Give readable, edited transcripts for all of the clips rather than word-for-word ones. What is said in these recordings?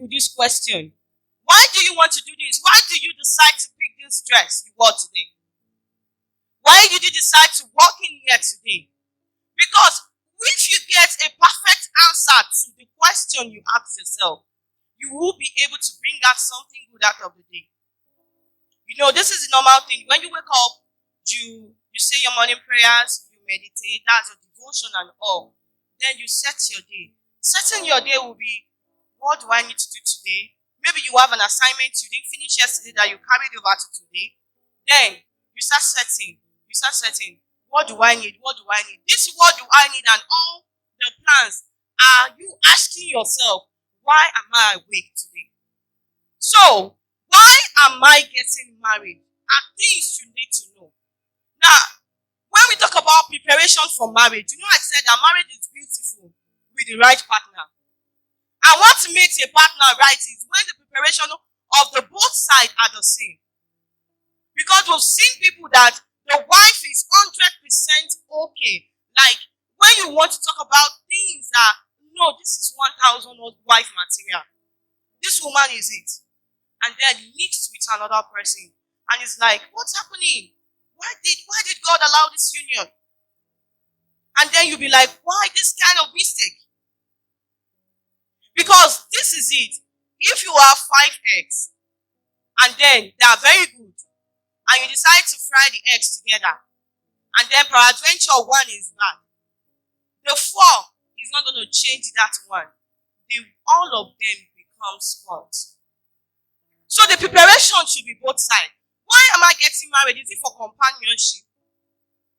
people this question. Why do you want to do this? Why do you decide to pick this dress you wore today? Why did you decide to walk in here today? Because if you get a perfect answer to the question you ask yourself, you will be able to bring out something good out of the day. You know, this is the normal thing. When you wake up, you say your morning prayers, you meditate, that's your devotion and all. Then you set your day. Setting your day will be, what do I need to do today? Maybe you have an assignment you didn't finish yesterday that you carried over to today. Then you start setting. What do I need? What do I need? This is what do I need, and all the plans. Are you asking yourself, why am I awake today? So, why am I getting married? Are things you need to know. Now, when we talk about preparation for marriage, you know I said that marriage is beautiful with the right partner. And what makes a partner right is when the preparation of the both sides are the same. Because we've seen people that the wife is 100% okay. Like, when you want to talk about things that, no, this is 1,000 wife material. This woman is it. And then mixed with another person. And it's like, what's happening? Why did God allow this union? And then you'll be like, why this kind of mistake? Because this is it. If you have 5 eggs, and then they are very good, and you decide to fry the eggs together, and then peradventure one is bad, the 4 is not going to change that one. All of them become spoiled. So the preparation should be both sides. Why am I getting married? Is it for companionship?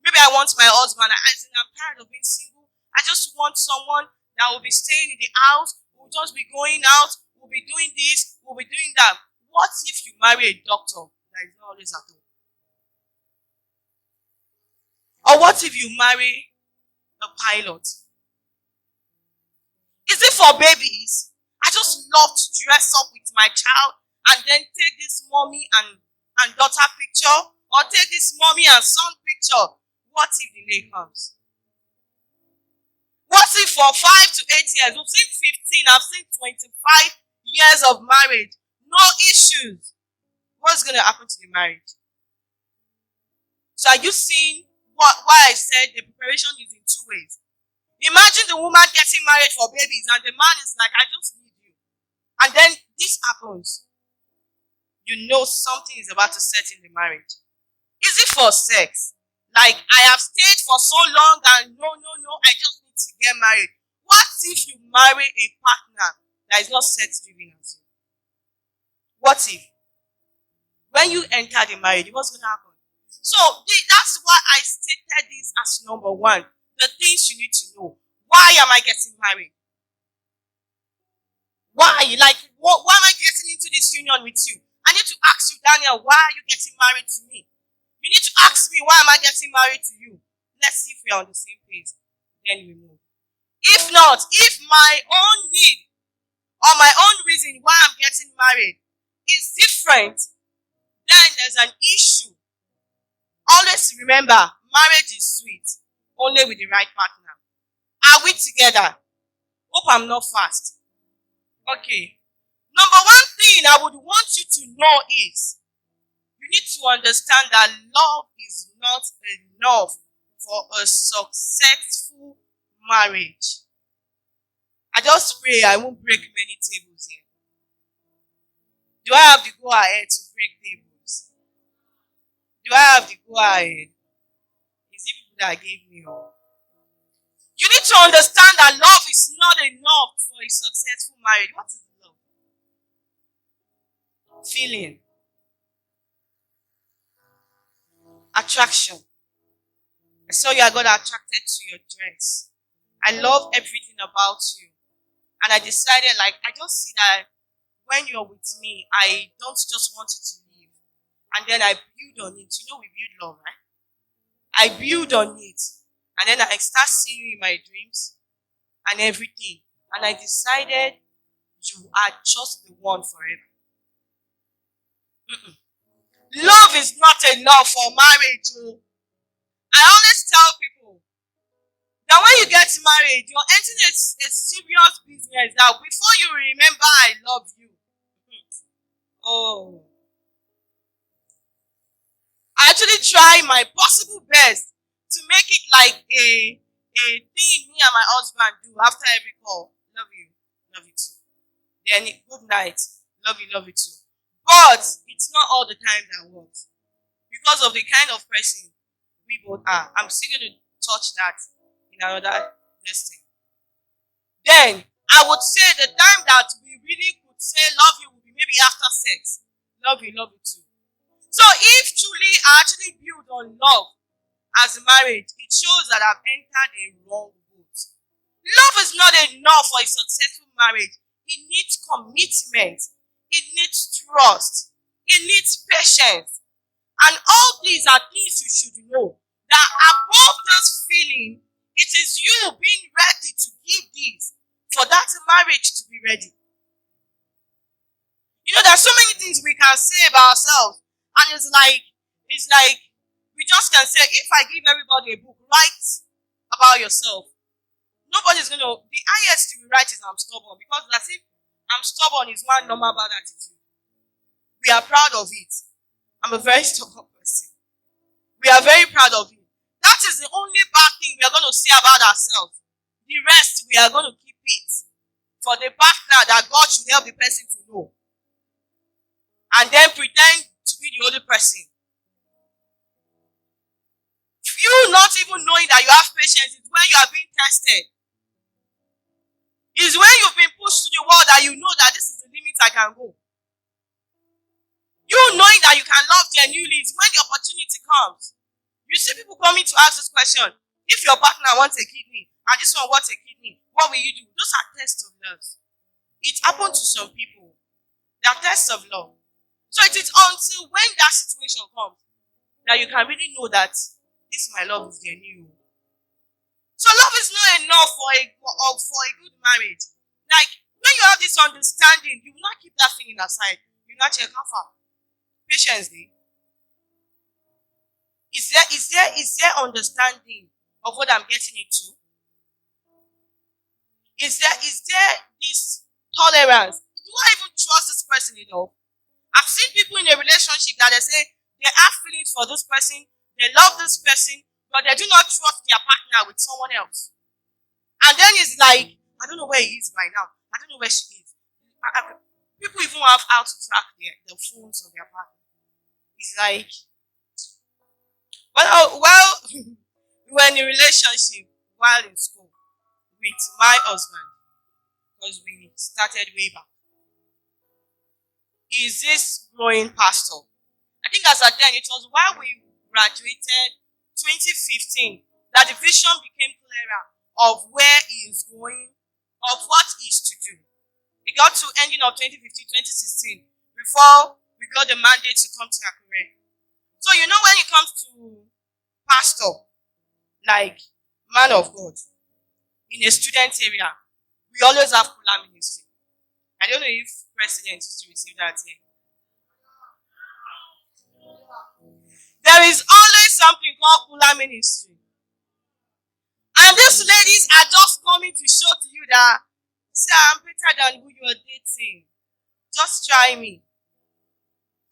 Maybe I want my husband. I'm tired of being single. I just want someone that will be staying in the house. We'll just be going out. We'll be doing this. We'll be doing that. What if you marry a doctor that is not always at home? Or what if you marry a pilot? Is it for babies? I just love to dress up with my child and then take this mommy and daughter picture, or take this mommy and son picture. What if delay comes? What if for 5 to 8 years, we've seen 15, I've seen 25 years of marriage, no issues? What's going to happen to the marriage? So are you seeing why I said the preparation is in 2 ways? Imagine the woman getting married for babies and the man is like, I just need you. And then this happens. You know something is about to set in the marriage. Is it for sex? Like, I have stayed for so long and no, I just need to get married. What if you marry a partner that is not sex driven as you? What if? When you enter the marriage, what's going to happen? So, that's why I stated this as number 1. The things you need to know. Why am I getting married? Why? Like, why am I getting into this union with you? I need to ask you, Daniel, why are you getting married to me? You need to ask me, why am I getting married to you? Let's see if we are on the same page. Then we move. If not, if my own need or my own reason why I'm getting married is different, then there's an issue. Always remember, marriage is sweet, only with the right partner. Are we together? Hope I'm not fast. Okay. Number 1 thing I would want you to know is, you need to understand that love is not enough for a successful marriage. I just pray I won't break many tables here. Do I have the go ahead to break tables? Do I have the go ahead? Is it people that gave me all? You need to understand that love is not enough for a successful marriage. What is love? Feeling. Attraction. I saw you, I got attracted to your dress. I love everything about you. And I decided, like, I just see that when you're with me, I don't just want you to leave. And then I build on it. You know we build love, right? I build on it. And then I start seeing you in my dreams and everything. And I decided you are just the one forever. Love is not enough for marriage. I always tell people that when you get married, you're entering a serious business that before you remember I love you, try my possible best to make it like a thing me and my husband do after every call. Love you too. Then good night, love you too. But it's not all the time that works because of the kind of person we both are. I'm still going to touch that in another lesson. Then I would say the time that we really could say love you would be maybe after sex. Love you too. So if truly I actually build on love as a marriage, it shows that I've entered a wrong boat. Love is not enough for a successful marriage. It needs commitment. It needs trust. It needs patience. And all these are things you should know. That above this feeling, it is you being ready to give this for that marriage to be ready. You know, there's so many things we can say about ourselves. And it's like we just can say, if I give everybody a book, write about yourself. Nobody's going to, the highest you will write is I'm stubborn. Because as if I'm stubborn is one normal bad attitude. We are proud of it. I'm a very stubborn person. We are very proud of it. That is the only bad thing we are going to say about ourselves. The rest, we are going to keep it for the partner that God should help the person to know. And then pretend to be the other person. You not even knowing that you have patience is when you are being tested. It's when you've been pushed to the wall that you know that this is the limit I can go. You knowing that you can love genuinely is when the opportunity comes. You see people coming to ask this question. If your partner wants a kidney and this one wants a kidney, what will you do? Those are tests of love. It happened to some people. They are tests of love. So it is until when that situation comes that you can really know that this my love is genuine. So love is not enough for a good marriage. Like when you have this understanding, you will not keep that feeling aside. You will not check how far. Patience, day. Is there understanding of what I'm getting into? Is there this tolerance? Do I even trust this person enough? I've seen people in a relationship that they say they have feelings for this person, they love this person, but they do not trust their partner with someone else. And then it's like, I don't know where he is right now. I don't know where she is. People even have how to track the phones of their partner. It's like, well, we were in a relationship while in school with my husband because we started way back. He is this growing pastor. I think as at then, it was while we graduated 2015 that the vision became clearer of where he is going, of what he is to do. We got to ending of 2015, 2016 before we got the mandate to come to Akure. So you know when it comes to pastor, like man of God, in a student area, we always have Kula ministry. I don't know if president used to receive that here. There is always something called Kula ministry. And these ladies are just coming to show to you that, say, I'm better than who you are dating. Just try me.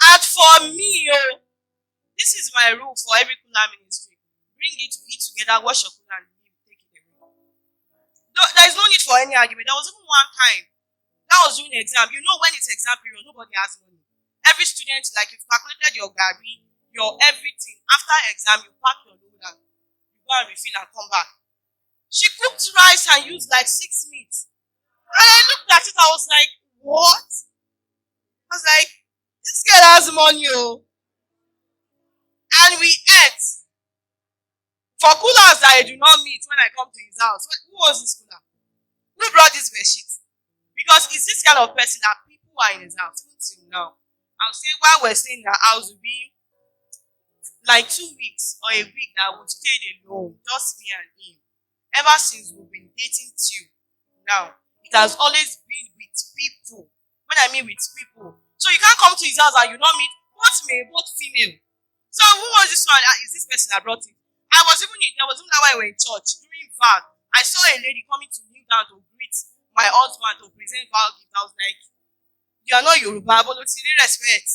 And for me, this is my rule for every Kula ministry. Bring it to eat together, wash your Kula and leave, take it away. There is no need for any argument. There was even one time, that was during exam. You know when it's exam period, nobody has money. Every student, like you've calculated your gari, your everything. After exam, you pack your load and you go and refill and come back. She cooked rice and used like 6 meats. And I looked at it, I was like, what? I was like, this girl has money, oh. And we ate. For coolers that I do not meet when I come to his house. Who was this cooler? Who brought this bedsheet? Because it's this kind of person that people are in his house. Even till now. I'll say while we're staying in the house, will be like 2 weeks or a week that we stayed alone. Just me and him. Ever since we've been dating till now, it has always been with people. When I mean with people. So you can't come to his house and you not meet both male, both female. So who was this one? Is this person that brought it? There was even that while we were in church during VAG. I saw a lady coming to kneel down to greet my husband to present VAG gift. I was like, you are not Yoruba, but with respect.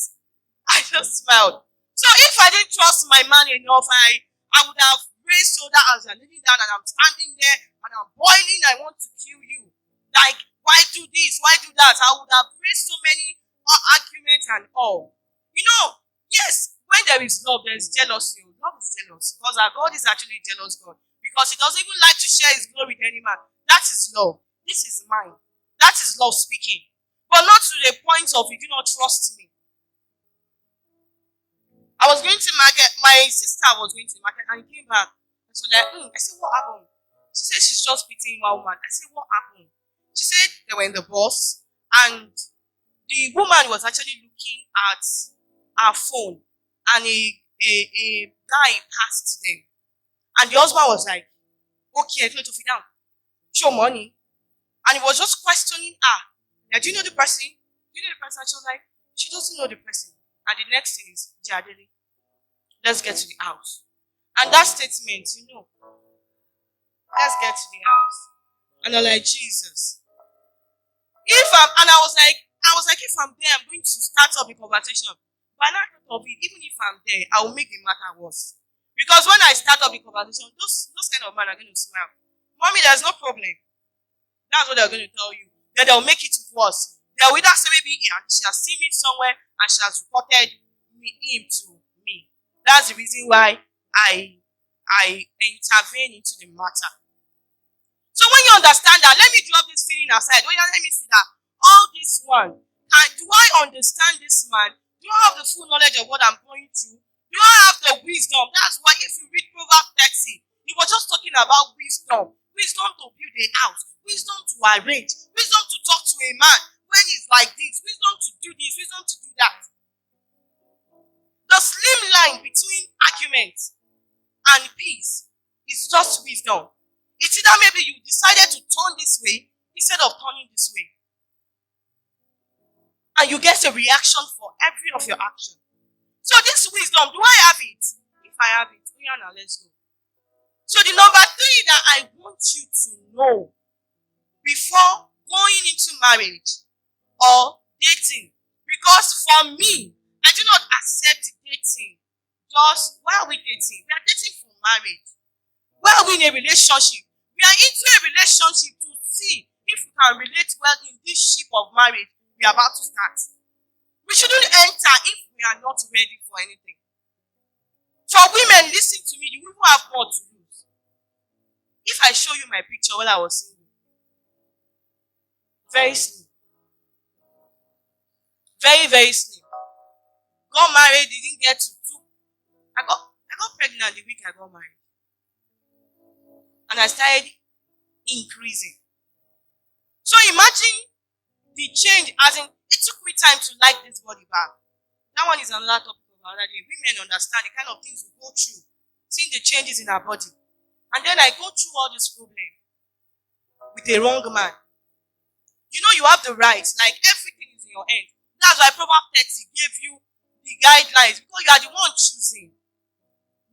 I just smiled. So if I didn't trust my man enough, I would have raised shoulder as I'm kneeling down and I'm standing there and I'm boiling. I want to kill you. Like, why do this? Why do that? I would have raised so many arguments and all. Yes, when there is love, there is jealousy. Love is jealous because our God is actually a jealous God because He doesn't even like to share His glory with any man. That is love. This is mine. That is love speaking. But not to the point of you do not trust me. I was going to market. My sister was going to market and came back. And so like, I said, what happened? She said she's just pitying one woman. I said, what happened? She said they were in the bus and the woman was actually looking at her phone and a guy passed them. And the husband was like, okay, I told you to sit down. Show money. And he was just questioning her. Now, do you know the person? Do you know the person? And she was like, she doesn't know the person. And the next thing is, Jadeli, let's get to the house. And that statement, let's get to the house. And I'm like, Jesus. I was like, if I'm there, I'm going to start up a conversation. But I thought of it, even if I'm there, I will make the matter worse. Because when I start up the conversation, those kind of men are going to smile. Mommy, there's no problem. That's what they're going to tell you. Then they'll make it worse. They'll either say maybe she has seen me somewhere and she has reported him to me. That's the reason why I intervene into the matter. So when you understand that, let me drop this feeling aside. Let me see that all this one, do I understand this man? Do I have the full knowledge of what I'm going through? Do I have the wisdom? That's why if you read Proverbs 30, he was just talking about wisdom. Wisdom to build a house. Wisdom to arrange. Wisdom to talk to a man when he's like this. Wisdom to do this. Wisdom to do that. The slim line between argument and peace is just wisdom. It's either maybe you decided to turn this way instead of turning this way. And you get a reaction for every of your action. So this wisdom, do I have it? If I have it, now let's go. So the number 3 that I want you to know before going into marriage or dating, because for me, I do not accept dating. Just, why are we dating? We are dating for marriage. Why are we in a relationship? We are into a relationship to see if we can relate well in this ship of marriage we are about to start. We shouldn't enter if we are not ready for anything. For women, listen to me, you will have more to lose. If I show you my picture while I was single, very slim. Very, very slim. Got married, didn't get to 2. I got pregnant the week I got married. And I started increasing. So imagine the change, as in, it took me time to like this body back. That one is another topic of another day. Women understand the kind of things we go through, seeing the changes in our body. And then I go through all this problem with a wrong man. You have the rights, like everything is in your hand. That's why Proverbs 30 gave you the guidelines, because you are the one choosing.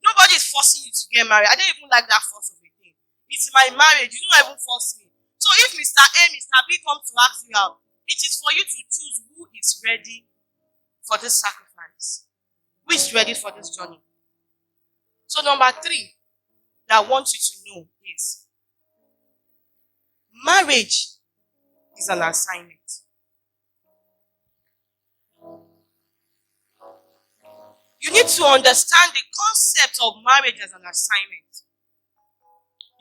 Nobody is forcing you to get married. I don't even like that force of a thing. It's my marriage. You don't even force me. So if Mr. A, Mr. B comes to ask you out, it is for you to choose who is ready for this sacrifice. Who is ready for this journey. So number 3 that I want you to know is marriage is an assignment. You need to understand the concept of marriage as an assignment.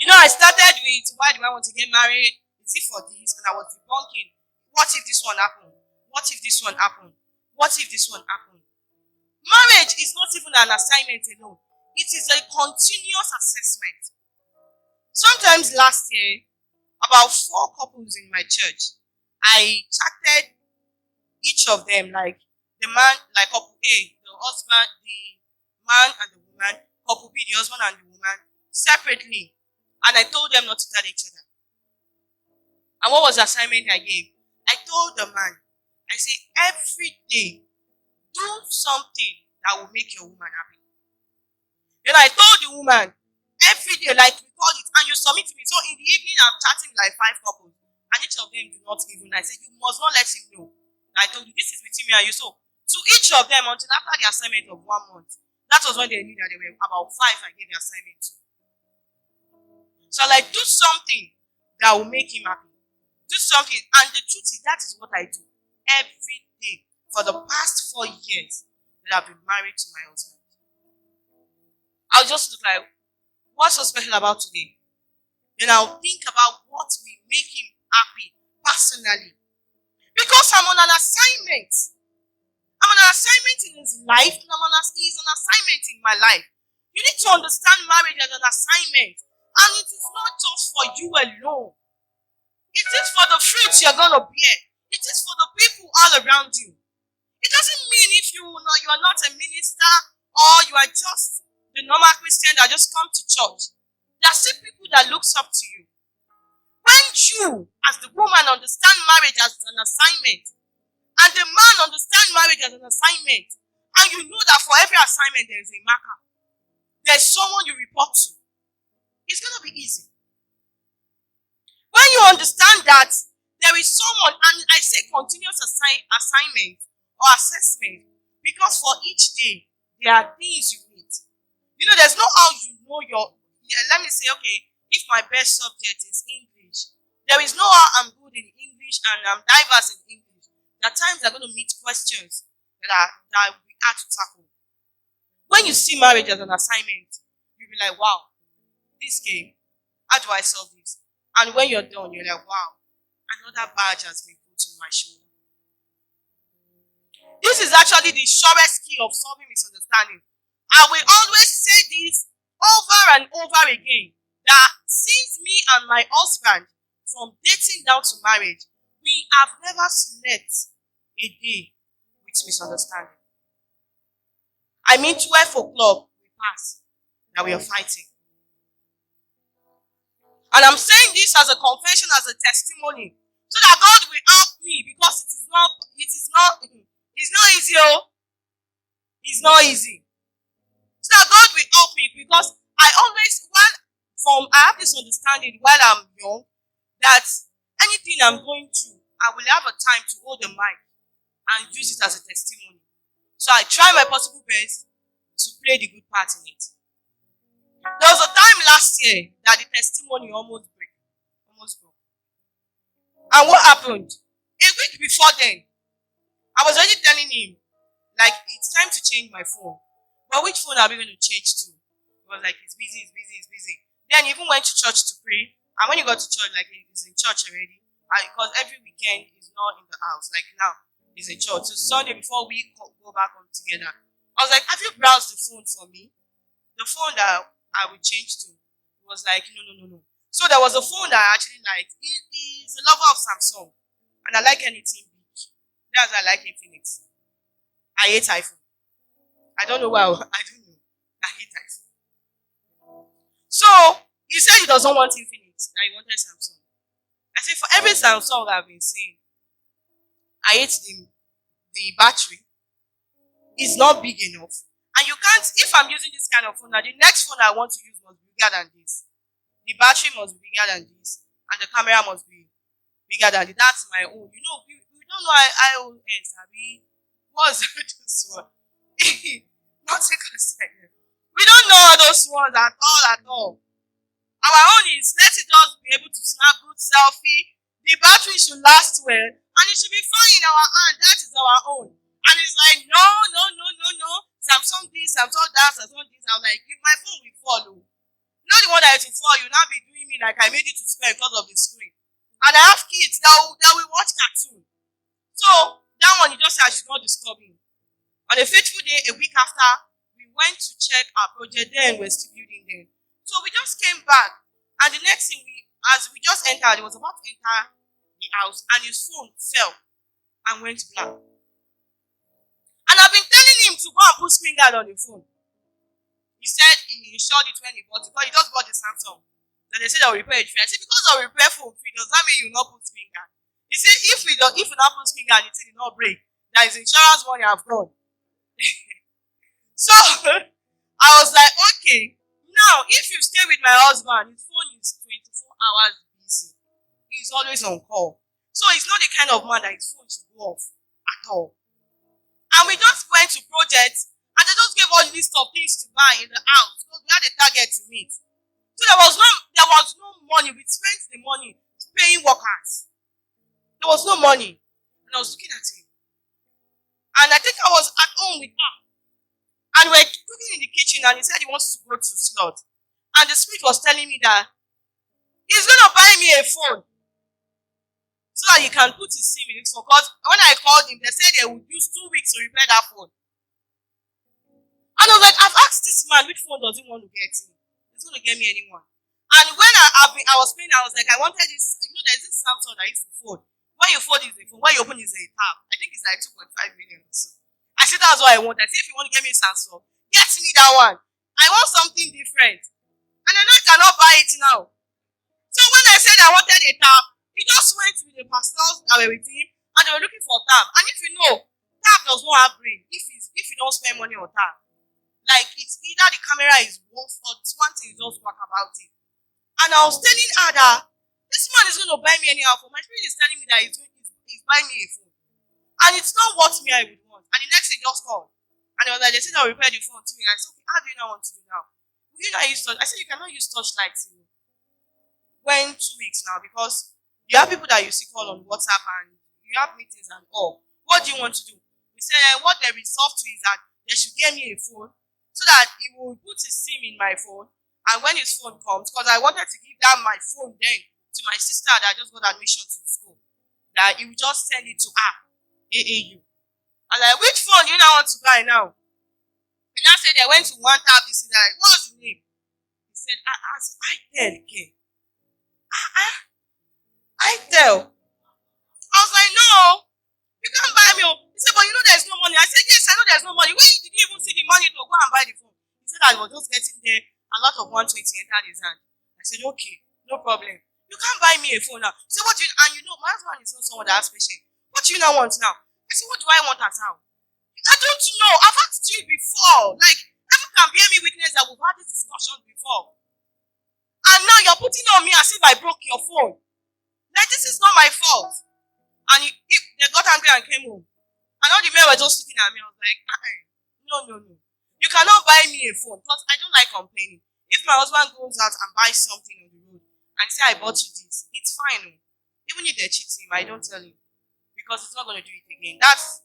I started with, why do I want to get married? Is it for this? And I was debunking. What if this one happened? What if this one happened? What if this one happened? Marriage is not even an assignment alone. It is a continuous assessment. Sometimes last year, about 4 couples in my church, I chatted each of them, like the man, like couple A, the husband, the man and the woman, couple B, the husband and the woman, separately. And I told them not to tell each other. And what was the assignment I gave? I told the man, I say, every day, do something that will make your woman happy. Then I told the woman, every day, like we call it, and you submit to me. So in the evening, I'm chatting with like 5 couples, and each of them do not even. I said, you must not let him know. I told you, this is between me and you. So to each of them until after the assignment of 1 month. That was when they knew that they were about 5 I gave the assignment to. So like, do something that will make him happy. Do something. And the truth is, that is what I do every day for the past 4 years that I've been married to my husband. I'll just look like, what's so special about today? Then I'll think about what will make him happy personally. Because I'm on an assignment. I'm on an assignment in his life, and he's on assignment in my life. You need to understand marriage as an assignment. And it is not just for you alone. It is for the fruits you're going to bear. It is for the people all around you. It doesn't mean if you are not a minister or you are just the normal Christian that just come to church. There are still people that looks up to you. When you, as the woman, understand marriage as an assignment, and the man understand marriage as an assignment, and you know that for every assignment there is a marker, there's someone you report to, it's going to be easy. When you understand that there is someone, and I say continuous assignment or assessment, because for each day, there are things you need. You know, there's no how you know let me say, okay, if my best subject is English, there is no how I'm good in English and I'm diverse in English. There are times I'm going to meet questions that we have to tackle. When you see marriage as an assignment, you'll be like, wow, this game, how do I solve this? And when you're done, you're like, wow, another badge has been put on my shoulder. This is actually the surest key of solving misunderstanding. I will always say this over and over again, that since me and my husband, from dating down to marriage, we have never slept a day with misunderstanding. I mean, 12 o'clock, we pass, that we are fighting. And I'm saying this as a confession, as a testimony, so that God will help me, because it's not easy. Oh, it's not easy. So that God will help me, because I have this understanding while I'm young, that anything I'm going through, I will have a time to hold the mic and use it as a testimony. So I try my possible best to play the good part in it. There was a time last year that the testimony almost broke. And what happened? A week before then, I was already telling him, like, it's time to change my phone. But which phone are we going to change to? He was like, it's busy. Then he even went to church to pray. And when he got to church, like, he's in church already. Because every weekend he's not in the house. Like now, he's in church. So Sunday before we go back home together, I was like, have you browsed the phone for me? The phone that I would change to was like, no. So there was a phone that I actually liked. He's a lover of Samsung. And I like anything big. That's why I like Infinix. I hate iPhone. I don't know why. I don't know. I hate iPhone. So he said he doesn't want Infinix. That he wanted Samsung. I said, for every Samsung I've been seeing, I hate the battery. It's not big enough. And you can't, if I'm using this kind of phone, now the next phone I want to use must be bigger than this. The battery must be bigger than this. And the camera must be bigger than this. That's my own. You know, we don't know iOS. What's this one? Not take a second. We don't know all those ones at all. Our own is, let it just be able to snap good selfie. The battery should last well. And it should be fine in our hand. That is our own. And it's like, no. Samsung this, Samsung that, Samsung this. I'm like, my phone will follow. Not the one that is to fall. You'll not be doing me like I made it to spare because of the screen. And I have kids that will watch cartoon. So, that one, you just say I should not disturb him. On a fateful day, a week after, we went to check our project there and we're still building there. So we just came back, and the next thing as we just entered, he was about to enter the house, and his phone fell and went black. And I've been telling him to go and put screen guard on the phone. He said he installed it when he bought it, because he just bought the Samsung. Then they said they'll repair it free. I said, because I'll repair phone free, does that mean you will not put screen guard? He said, if you not put screen guard, it will not break. That is insurance money I've gone. So I was like, okay. Now, if you stay with my husband, his phone is 24 hours busy. He's always on call. So he's not the kind of man that his phone should go off at all. And we just went to projects and they just gave us a list of things to buy in the house because we had a target to meet. So there was no money. We spent the money paying workers. There was no money. And I was looking at him. And I think I was at home with her. And we were cooking in the kitchen and he said he wants to go to slot. And the spirit was telling me that he's going to buy me a phone so that he can put his SIM in it. Because when I called him, they said they would use 2 weeks to repair that phone. And I was like, I've asked this man which phone does he want to get me. He's going to get me anyone. And when I was playing, I was like, I wanted this, there's this Samsung that used to fold. When you fold is a phone, when you open is a tab. I think it's like 2.5 million or so. I said that's what I want. I said if you want to get me a Samsung, get me that one. I want something different. And I know I cannot buy it now. So when I said I wanted a tab, he just went with the pastors that were with him and they were looking for tab. And if you know, tab does not have brain if you don't spend money on tab. Like it's either the camera is worse or it's one thing is just work about it. And I was telling her that this man is going to buy me anyhow phone. My spirit is telling me that he's buying me a phone. And it's not what me I would want. And the next thing just called. And they was like, they said I'll repair the phone to me. I said, okay, how do you now want to do now? Will you not use touch? I said, you cannot use touchlights. When 2 weeks now, because you have people that you see call on WhatsApp and you have meetings and all. What do you want to do? He said, what they resolved to is that they should get me a phone so that he will put his SIM in my phone. And when his phone comes, because I wanted to give that my phone then to my sister that just got admission to the school, that he will just send it to her, AAU. I was like, which phone do you now want to buy now? And I said they went to one tab, this is like, what's the name? He said, I said, I tell again. I tell. I was like, no, you can't buy me. He said, but there's no money. I said, yes, I know there's no money. Where did you even see the money to go and buy the phone? He said I was just getting there. A lot of 120 entered his hand. I said, okay, no problem. You can't buy me a phone now. He said, what do you, and my husband is not someone that has patience. What do you now want now? I said, what do I want as now? I don't know. I've asked you before. Like, never can bear me witness that we've had this discussion before. And now you're putting on me as if I broke your phone. Like, this is not my fault. And they got angry and came home. And all the men were just looking at me. I was like, no. You cannot buy me a phone because I don't like complaining. If my husband goes out and buys something on the road and say, I bought you this, it's fine. Even if they're cheating, I don't tell him. Because it's not going to do it again. That's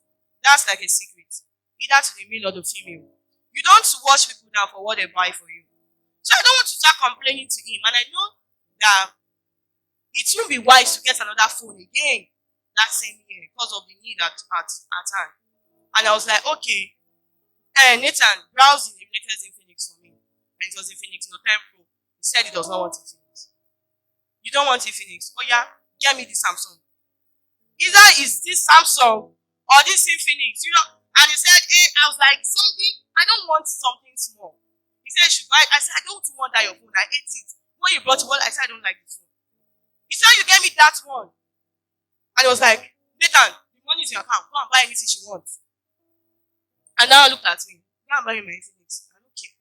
like a secret. Either to the male or the female. You don't wash people down for what they buy for you. So I don't want to start complaining to him. And I know that it won't be wise to get another phone again that same year because of the need at hand. And I was like, okay, Nathan, browse the latest Infinix for me. And it was Infinix No 10 Pro. He said he does not want Infinix. You don't want Infinix? Oh yeah, get me this Samsung. Either is this Samsung or this Infinix, And he said, I was like, something, I don't want something small. He said, I should buy it. I said, I don't want that your phone. I ate it. When you brought it, I said, I don't like this phone. He said, you get me that one. And he was like, Nathan, the money is in your account. Go and buy anything you want. And now looked at me. Go and buy my Infinix. I don't care.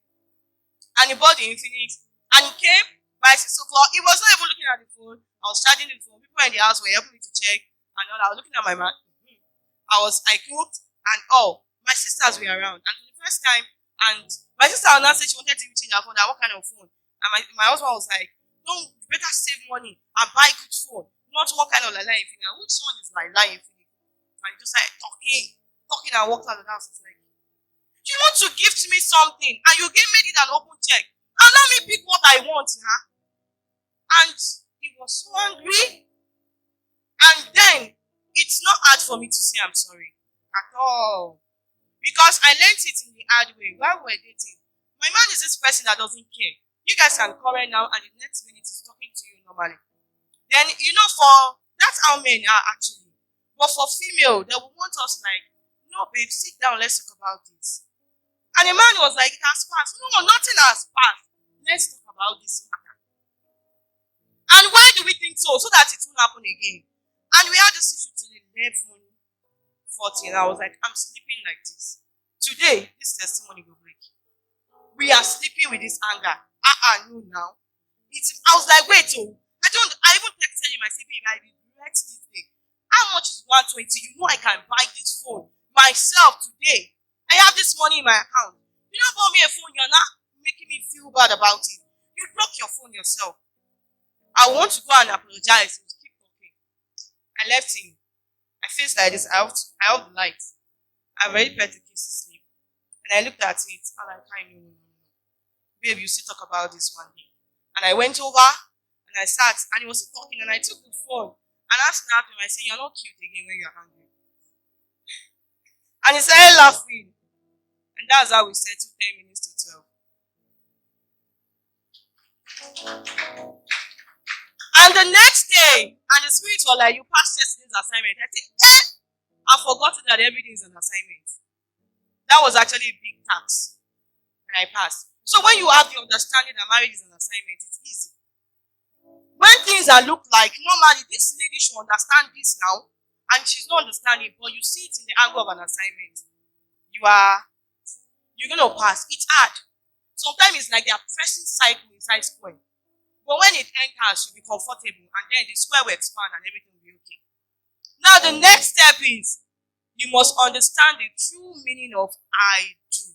And he bought the Infinix. And he came by 6 o'clock. He was not even looking at the phone. I was charging the phone. People in the house were helping me to check. And all. I was looking at my man. I cooked and all. My sisters were around. And for the first time, and my sister now said she wanted to change her phone. That what kind of phone? And my husband was like, no, you better save money and buy good phone. Not what kind of Lala Infinix. Which one is Lala Infinix? And he just like talking and walked out of the house. It's like, you want to gift me something and you made it an open check. Allow me pick what I want, huh? And he was so angry. And then it's not hard for me to say I'm sorry at all. Because I learned it in the hard way while we were dating. My man is this person that doesn't care. You guys can call right now and the next minute he's talking to you normally. Then, that's how men are actually. But for female, they will want us like, no babe, sit down, let's talk about this. And the man was like, it has passed. No, nothing has passed. Let's talk about this matter. And why do we think so? So that it won't happen again. And we had this issue till 11:40, and I was like, I'm sleeping like this. Today, this testimony will break. We are sleeping with this anger. No now. I was like, wait, I even texted him, I said, babe, I regret this day. How much is 120? You know I can buy this phone. My myself today. I have this money in my account. You don't bought me a phone, you're not making me feel bad about it. You broke your phone yourself. I want to go and apologize. He keep talking. I left him. I faced like this. I off the light. I already prepared to kiss to sleep. And I looked at it and I kind of, babe, you still talk about this one day. And I went over and I sat and he was still talking and I took the phone and I snapped him. I said, you're not cute again when you're angry. And he started laughing. And that's how we settled 10 minutes to 12. And the next day, and the spirit was like, you passed yesterday's assignment. I said, I've forgotten that everything is an assignment. That was actually a big task. And I passed. So when you have the understanding that marriage is an assignment, it's easy. When things are look like, normally this lady should understand this now, and she's not understanding, but you see it in the angle of an assignment. You're going to pass. It's hard. Sometimes it's like they are pressing cycle inside square. But when it enters, you'll be comfortable, and then the square will expand and everything will be okay. Now the next step is, you must understand the true meaning of I do.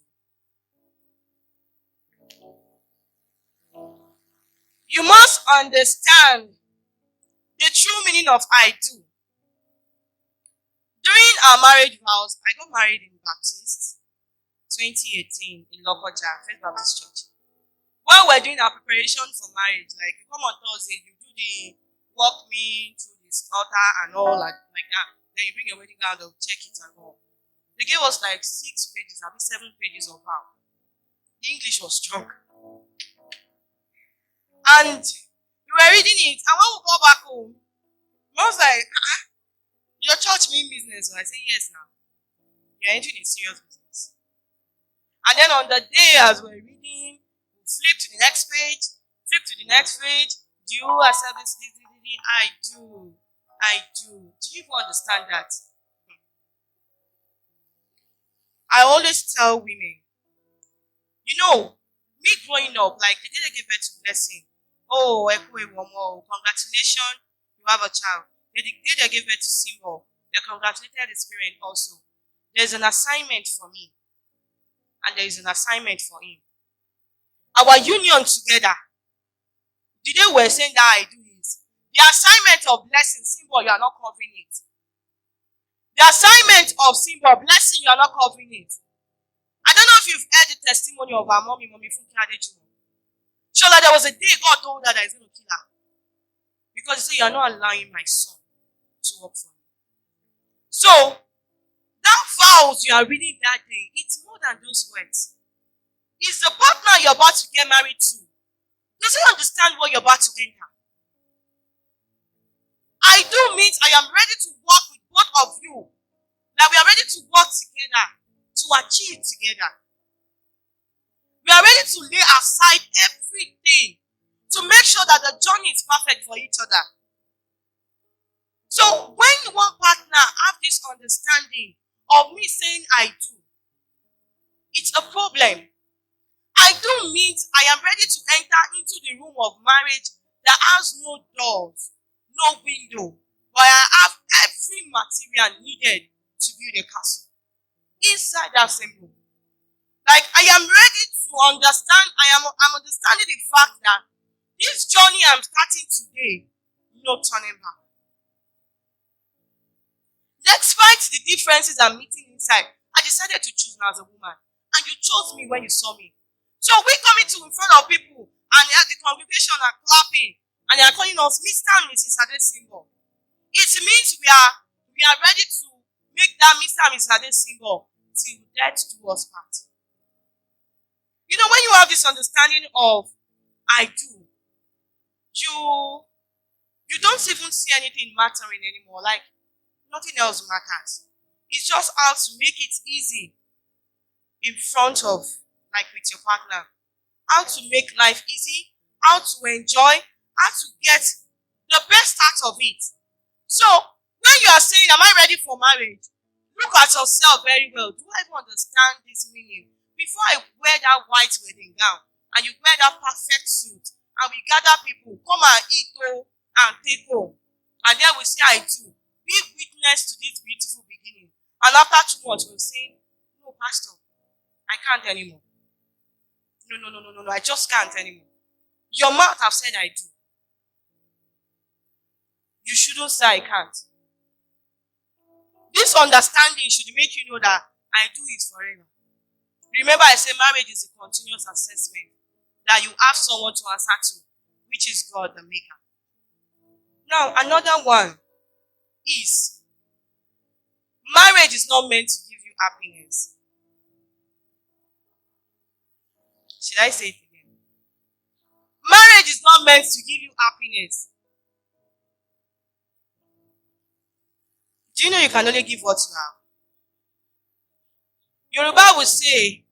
You must understand the true meaning of I do. During our marriage vows, I got married in Baptist 2018 in Lokoja, First Baptist Church. While we're doing our preparation for marriage, like you come on Thursday, you do the walk me through this altar and all like that. Then you bring your wedding gown, they'll check it and all. They gave us like 6 pages, I mean 7 pages of vow. The English was strong. And we were reading it, and when we go back home, I was like, your church mean business? And I said, yes now. You're entering a serious business. And then on the day as we're reading, we flip to the next page, flip to the next page. Do you accept this? I do. I do. Do you even understand that? I always tell women, you know, me growing up, like the day they give birth to blessing, oh, congratulations, you have a child. The day they gave birth to Symbol, they congratulated his parent also. There's an assignment for me, and there is an assignment for him. Our union together, the day we're saying that I do is, the assignment of blessing, Symbol, you are not covering it. The assignment of Symbol, blessing, you are not covering it. I don't know if you've heard the testimony of our mommy Funke Adebowale. Sure, like there was a day God told her that he's going to kill her. Because he said, you are not allowing my son to work for me. So, that vows you are reading that day, it's more than those words. It's the partner you're about to get married to. Does he understand what you're about to enter? I do means I am ready to work with both of you. That we are ready to work together, to achieve together. We are ready to lay aside everything to make sure that the journey is perfect for each other. So when one partner have this understanding of me saying I do, it's a problem. I do means I am ready to enter into the room of marriage that has no doors, no window, but I have every material needed to build a castle inside that same room. Like I am ready to understand, I'm understanding the fact that this journey I'm starting today, no turning back. Despite the differences I'm meeting inside, I decided to choose me as a woman. And you chose me when you saw me. So we coming to in front of people and the congregation are clapping and they are calling us Mr. and Mrs. Ade Symbol. It means we are ready to make that Mr. and Mrs. Ade Symbol till death do us part. You know, when you have this understanding of I do, you don't even see anything mattering anymore. Like nothing else matters. It's just how to make it easy in front of, like with your partner. How to make life easy, how to enjoy, how to get the best out of it. So, when you are saying, am I ready for marriage? Look at yourself very well. Do I even understand this meaning? Before I wear that white wedding gown, and you wear that perfect suit, and we gather people, come and eat and take home. And then we say, I do. Be witness to this beautiful beginning. And after 2 months, we were saying, no, Pastor, I can't anymore. No, I just can't anymore. Your mouth have said I do. You shouldn't say I can't. This understanding should make you know that I do it forever. Remember, I say marriage is a continuous assessment that you have someone to answer to, which is God the Maker. Now, another one is marriage is not meant to give you happiness. Should I say it again? Marriage is not meant to give you happiness. Do you know you can only give what you have? Yoruba will say,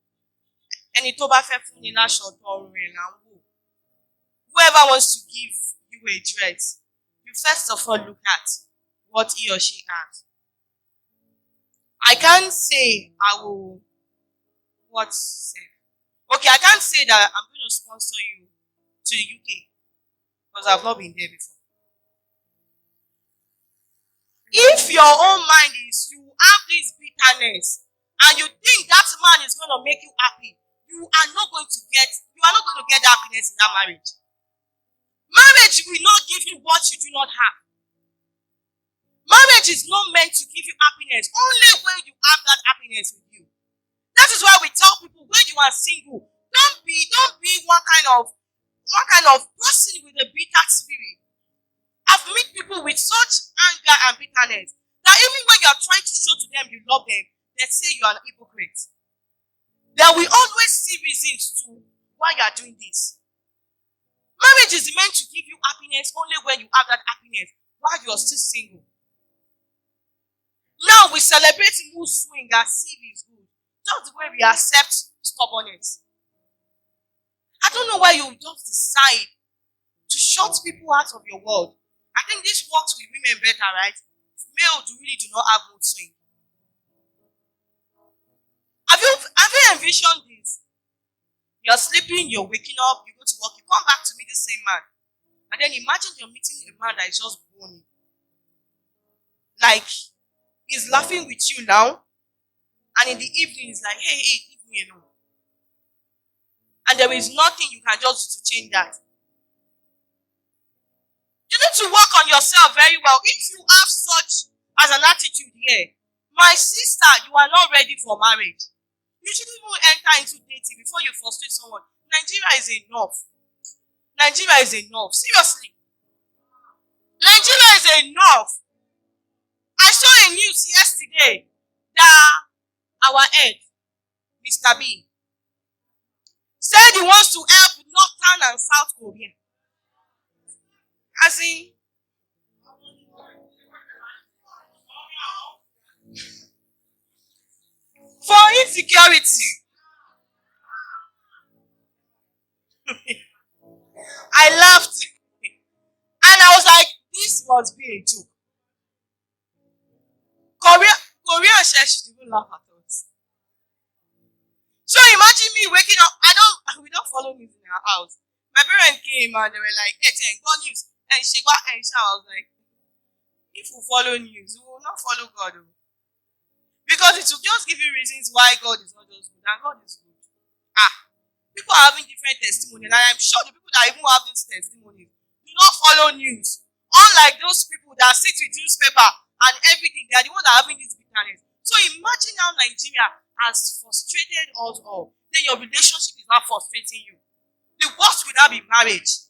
ẹni tó bá fẹ́ fún ni láṣọ tọrùn rẹ̀ là ń wò. Whoever wants to give you a dress, you first of all look at what he or she has. I can't say I will, okay, I can't say that I'm going to sponsor you to the UK because I've not been there before. If your own mind is you have this bitterness and you think that man is going to make you happy, you are not going to get that happiness in that marriage. Marriage will not give you what you do not have. Marriage is not meant to give you happiness only when you have that happiness with you. That is why we tell people when you are single, don't be one kind of person with a bitter spirit. I've met people with such anger and bitterness that even when you are trying to show to them you love them, they say you are an hypocrite. They will always see reasons to why you are doing this. Marriage is meant to give you happiness only when you have that happiness while you are still single. Now we celebrate mood swing as if it's good. Just the way we accept stubbornness. I don't know why you just decide to shut people out of your world. I think this works with women better, right? Males really do not have mood swing. Have you envisioned this? You're sleeping, you're waking up, you go to work, you come back to meet the same man. And then imagine you're meeting a man that is just boning. Like, he's laughing with you now, and in the evening he's like, hey, leave me alone. And there is nothing you can just do to change that. You need to work on yourself very well. If you have such as an attitude here, my sister, you are not ready for marriage. You shouldn't even enter into dating before you frustrate someone. Nigeria is enough. Nigeria is enough. Seriously. Nigeria is enough. I saw a news yesterday that our head, Mr. B, said he wants to help Northern and South Korea. As in, for insecurity. I laughed. And I was like, this must be a joke. Korean church should even laugh at us. So imagine me waking up. We don't follow news in our house. My parents came and they were like, hey, God news. And she was like, if we follow news, we will not follow God. Because it will just give you reasons why God is not just good and God is good. People are having different testimonies, and I'm sure the people that even have these testimonies do not follow news. Unlike those people that sit with newspaper and everything, they are the ones that are having this bitterness. So imagine how Nigeria has frustrated us all. Then your relationship is not frustrating you. The worst will not be marriage.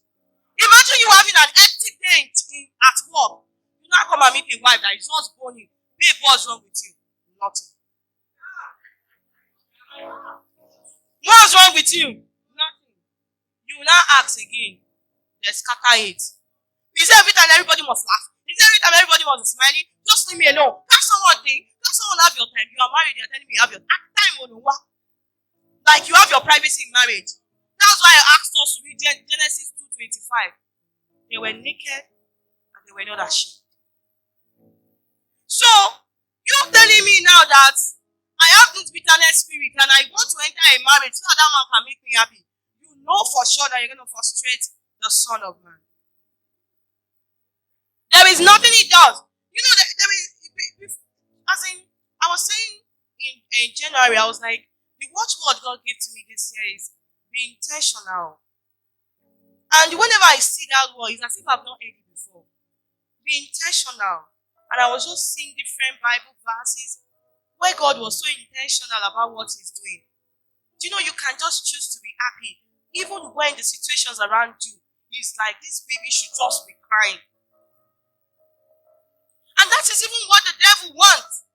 Imagine you having an hectic day at work. You now come and meet a wife that is just boning. Babe, what's wrong with you? Nothing. What's wrong with you? Nothing. You will now ask again. They scatter it. Is it every time everybody must laugh? Is it every time everybody must be smiling? Just leave me alone. Can't someone think? Can't someone have your time? You are married, you're telling me you have your time on what? Like you have your privacy in marriage. That's why I asked us to read Genesis 2:25. They were naked and they were not ashamed. So, you're telling me now that I have this bitterness spirit and I want to enter a marriage so that man can make me happy. You know for sure that you're going to frustrate the Son of Man. There is nothing he does. You know, there is, I was saying in January, I was like, the watchword God gave to me this year is be intentional. And whenever I see that word, it's as if I've not heard it before. Be intentional. And I was just seeing different Bible verses where God was so intentional about what He's doing. Do you know you can just choose to be happy even when the situations around you is like this baby should just be crying. And that is even what the devil wants.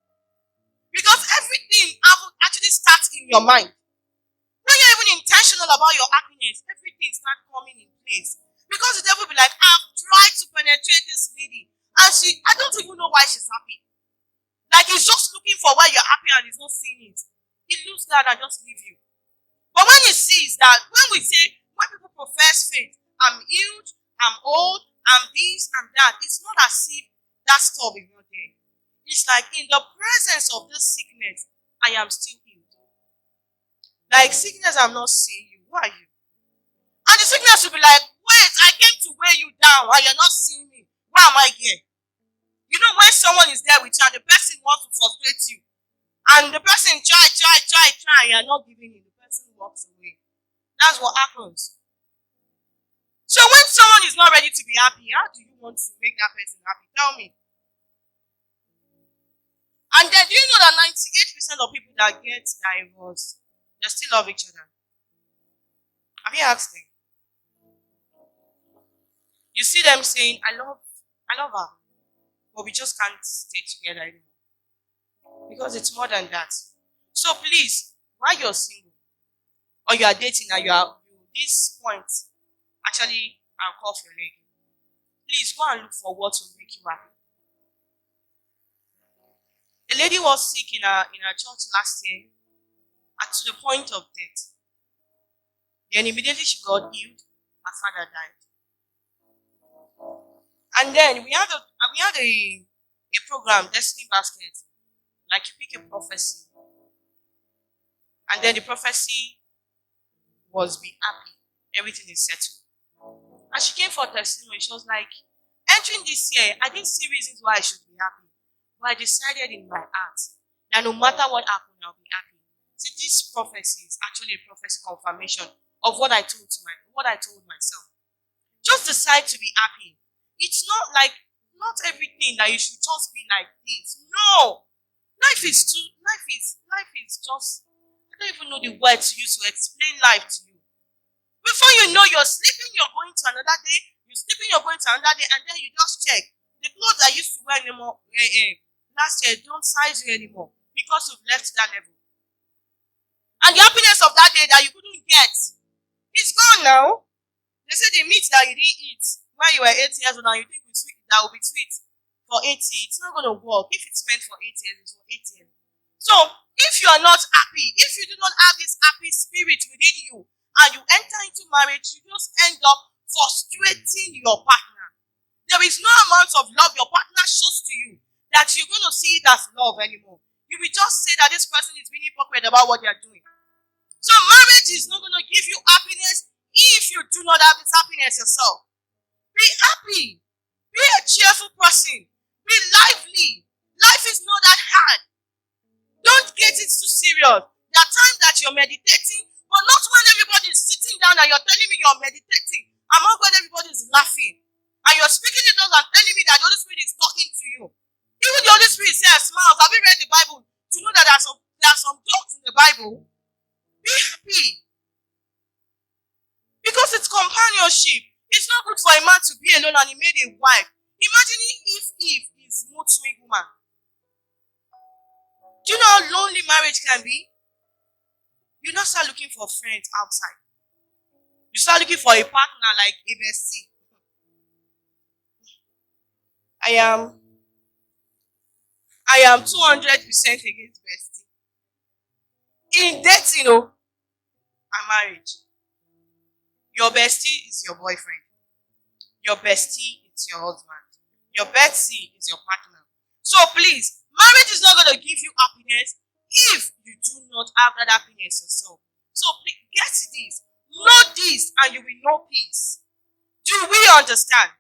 Because everything actually starts in your mind. When you're even intentional about your happiness, everything starts coming in place. Because the devil will be like, I've tried to penetrate this lady. And I don't even know why she's happy. Like he's just looking for why you're happy and he's not seeing it. He loses that and just leave you. But when he sees that, when people profess faith, I'm healed, I'm old, I'm this, I'm that, it's not as if that stuff is not there. It's like in the presence of this sickness, I am still healed. Like sickness, I'm not seeing you. Who are you? And the sickness will be like, wait, I came to weigh you down and you're not seeing me. Why am I here? You know when someone is there with you and the person wants to frustrate you, and the person try, you're not giving in, the person walks away. That's what happens. So when someone is not ready to be happy, how do you want to make that person happy? Tell me. And then do you know that 98% of people that get divorced, they still love each other? Have you asked them? You see them saying, I love her, but we just can't stay together anymore. Because it's more than that. So please, while you're single, or you are dating and this point actually cough your leg, please go and look for what will make you happy. A lady was sick in her church last year, and to the point of death. Then immediately she got healed, her father died. And then we had a program, Destiny Basket. Like you pick a prophecy. And then the prophecy was be happy. Everything is settled. And she came for testimony. She was like, entering this year, I didn't see reasons why I should be happy. But I decided in my heart that no matter what happened, I'll be happy. See, this prophecy is actually a prophecy confirmation of what I told myself. Just decide to be happy. It's not everything that you should just be like this. No. Life is just, I don't even know the word to use to explain life to you. Before you know, you're sleeping, you're going to another day, and then you just check. The clothes I used to wear anymore, last year don't size you anymore because you've left that level. And the happiness of that day that you couldn't get is gone now. They say the meat that you didn't eat when you were 8 years old and you think that will be sweet for 80, it's not going to work. If it's meant for 8 years, it's for 8 years. So, if you are not happy, if you do not have this happy spirit within you, and you enter into marriage, you just end up frustrating your partner. There is no amount of love your partner shows to you that you're going to see it as love anymore. You will just say that this person is being hypocrite about what they are doing. So, marriage is not going to give you happiness if you do not have this happiness yourself. Be happy. Be a cheerful person. Be lively. Life is not that hard. Don't get it too serious. There are times that you're meditating, but not when everybody is sitting down and you're telling me you're meditating. I'm not when everybody is laughing. And you're speaking in tongues and telling me that the Holy Spirit is talking to you. Even the Holy Spirit says, smiles. Have you read the Bible to know that there are some jokes in the Bible? Be happy. Because it's companionship. It's not good for a man to be alone and he made a wife. Imagine if Eve is mood swing woman. Do you know how lonely marriage can be? You not start looking for friends outside. You start looking for a partner like a bestie. I am 200% against bestie. In dating, and marriage. Your bestie is your boyfriend. Your bestie is your husband. Your bestie is your partner. So please, marriage is not going to give you happiness if you do not have that happiness yourself. So please, get this. Know this and you will know peace. Do we understand?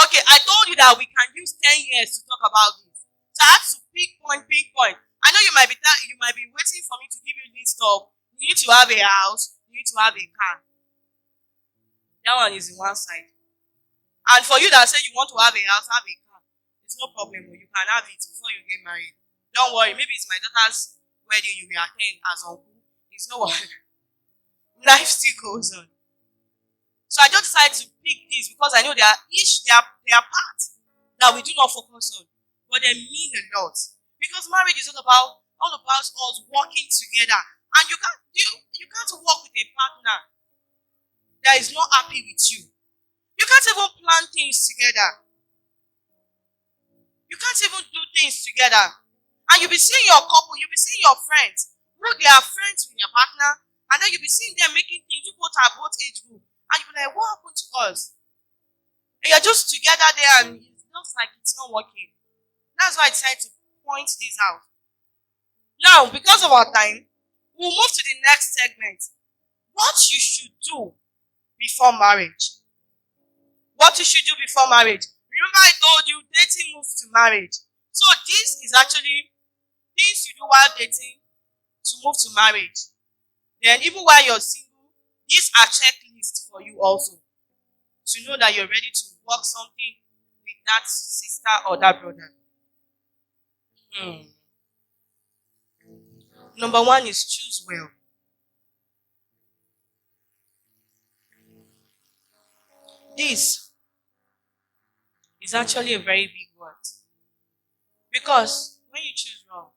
Okay, I told you that we can use 10 years to talk about this. So I have to pinpoint. I know you might be waiting for me to give you list of you need to have a house, you need to have a car. That one is in one side. And for you that say you want to have a house, have a car, it's no problem. You can have it before you get married. Don't worry. Maybe it's my daughter's wedding you will attend as uncle. It's no worry. Life still goes on. So I just decided to pick this because I know they are parts that we do not focus on, but they mean a lot. Because marriage is all about us working together, and you can't work with a partner that is not happy with you. You can't even plan things together. You can't even do things together. And you'll be seeing your couple, you'll be seeing your friends, who they are friends with your partner, and then you'll be seeing them making things, you both are both age group, and you'll be like, what happened to us? And you're just together there and it looks like it's not working. That's why I decided to point this out. Now, because of our time, we'll move to the next segment. What you should do before marriage. What you should do before marriage. Remember I told you dating moves to marriage. So this is actually things you do while dating to move to marriage. Then even while you're single, these are checklists for you also. To know that you're ready to work something with that sister or that brother. Number one is choose well. This is actually a very big word. Because when you choose wrong,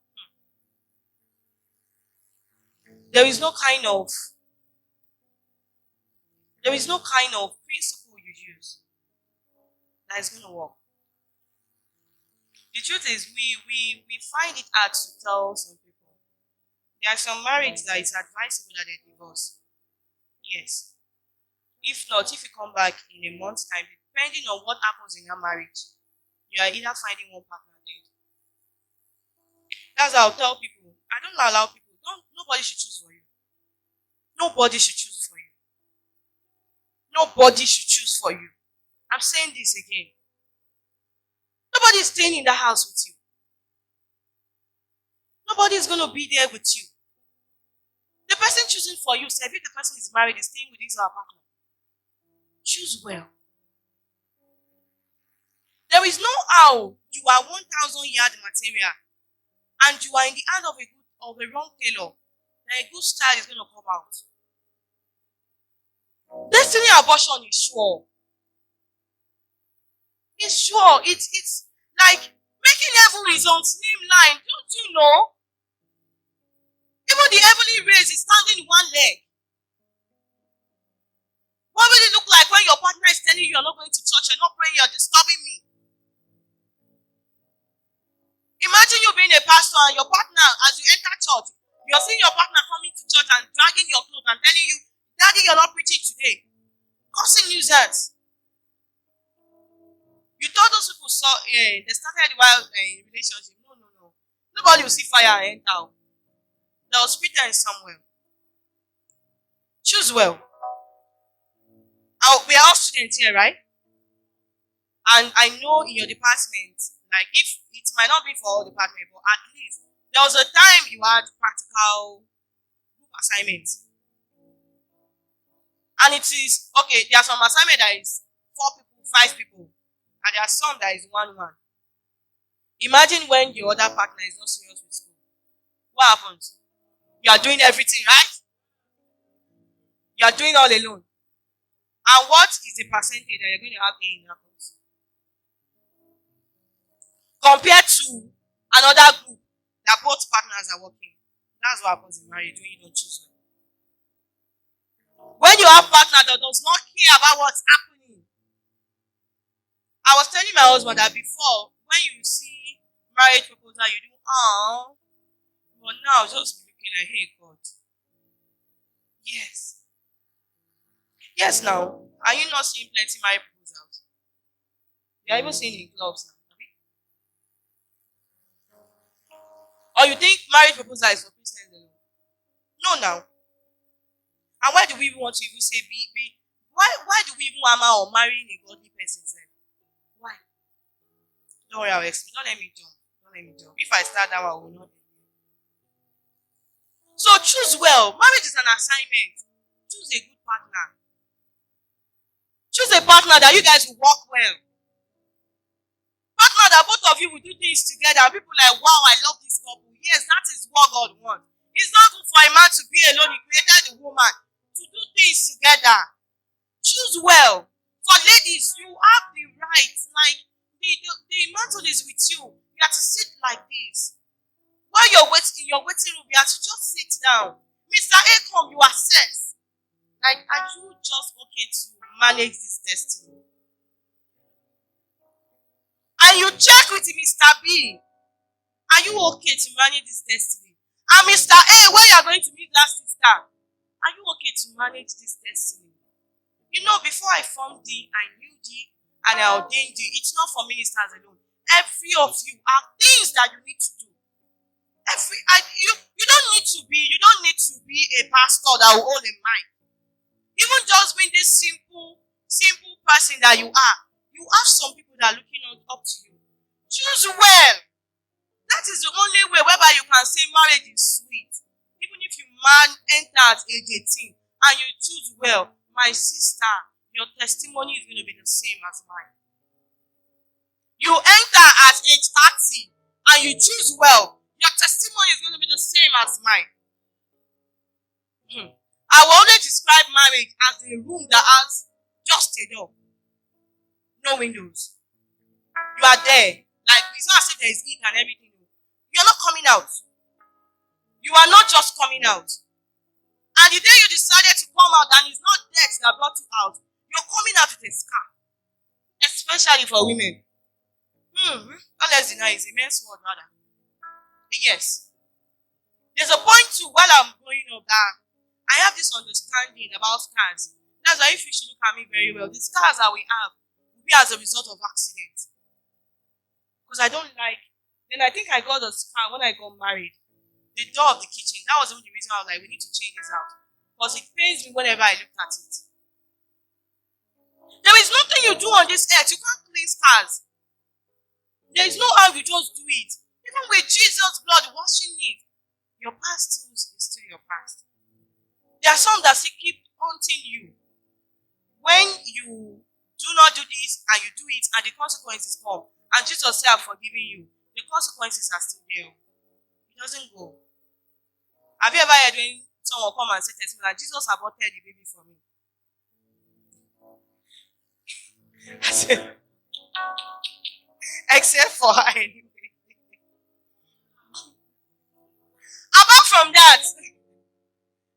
there is no kind of principle you use that is going to work. The truth is, we find it hard to tell some people. There are some marriages that it's advisable that they divorce. Yes. If not, if you come back in a month's time, depending on what happens in your marriage, you are either finding one partner dead. That's how I'll tell people. I don't allow people. Nobody should choose for you. Nobody should choose for you. Nobody should choose for you. I'm saying this again. Nobody is staying in the house with you. Nobody is going to be there with you. The person choosing for you, say if the person is married, is staying with his or her partner. Choose well. There is no how you are 1,000 yard material and you are in the hand of a wrong tailor that a good style is going to come out. Destiny abortion is sure. It's sure. It's like making heaven is on slim line. Don't you know? Even the heavenly race is standing one leg. What will it look like when your partner is telling you you're not going to church, you're not praying, you're disturbing me? Imagine you being a pastor and your partner, as you enter church, you're seeing your partner coming to church and dragging your clothes and telling you, Daddy, you're not preaching today. Causing nuisance. You thought those people they started while in relationship. No. Nobody will see fire and enter. There was pretense somewhere. Choose well. We are all students here, right? And I know in your department, like if it might not be for all departments, but at least there was a time you had practical group assignments. And it is, okay, there are some assignment that is 4 people, 5 people. And there are some that is 1. Imagine when your other partner is not serious with school. What happens? You are doing everything, right? You are doing all alone. And what is the percentage that you're going to have in your course? Compared to another group that both partners are working. That's what happens in marriage when you don't choose one. When you have a partner that does not care about what's happening. I was telling my husband that before, when you see marriage proposal, you do, but now just looking like, hey God. Yes. Yes, now. Are you not seeing plenty marriage proposals? You are even seeing in clubs now. Or you think marriage proposal is for Christians alone? No, now. And why do we even want to even say be? Why do we even hammer or marrying a godly person? Why? Don't worry, I'll explain. Don't let me jump. If I start that one, I will not. So choose well. Marriage is an assignment. Choose a good partner. Choose a partner that you guys will work well. Partner that both of you will do things together. People like, wow, I love this couple. Yes, that is what God wants. It's not good for a man to be alone. He created a woman to do things together. Choose well. For ladies, you have the right. Like, the mantle is with you. You have to sit like this. While you're waiting in your waiting room, you have to just sit down. Mr. A, come, you assess. Like, are you just okay to manage this destiny? And you check with Mr. B. Are you okay to manage this destiny? And Mr. A, when you are going to meet that sister, are you okay to manage this destiny? You know, before I formed D, I knew D and I ordained D. It's not for ministers alone. Every of you have things that you need to do. You don't need to be a pastor that will hold a mic. Even just being this simple person that you are, you have some people that are looking up to you. Choose well. That is the only way whereby you can say marriage is sweet. Even if you enter at age 18 and you choose well, my sister, your testimony is going to be the same as mine. You enter at age 30 and you choose well, your testimony is going to be the same as mine. I will only describe marriage as a room that has just a door, no windows. You are there. Like, it's not as if there is heat and everything. You are not coming out. You are not just coming out. And the day you decided to come out and it's not death that brought you out, you're coming out with a scar. Especially for women. Not less deny, it's a men's word rather. Yes. There's a point too while I'm growing up that I have this understanding about scars. That's why if you should look at me very well, the scars that we have will be as a result of accidents. Because I don't like, then I think I got a scar when I got married. The door of the kitchen, that was the only reason I was like, we need to change this out. Because it pains me whenever I look at it. There is nothing you do on this earth. You can't clean scars. There is no how you just do it. Even with Jesus' blood washing it, your past is still your past. There are some that still keep haunting you. When you do not do this and you do it and the consequences come, and Jesus said, I've forgiven you, the consequences are still there. It doesn't go. Have you ever heard when someone come and say to me that Jesus aborted the baby for me? I said, except for her anyway. Apart from that,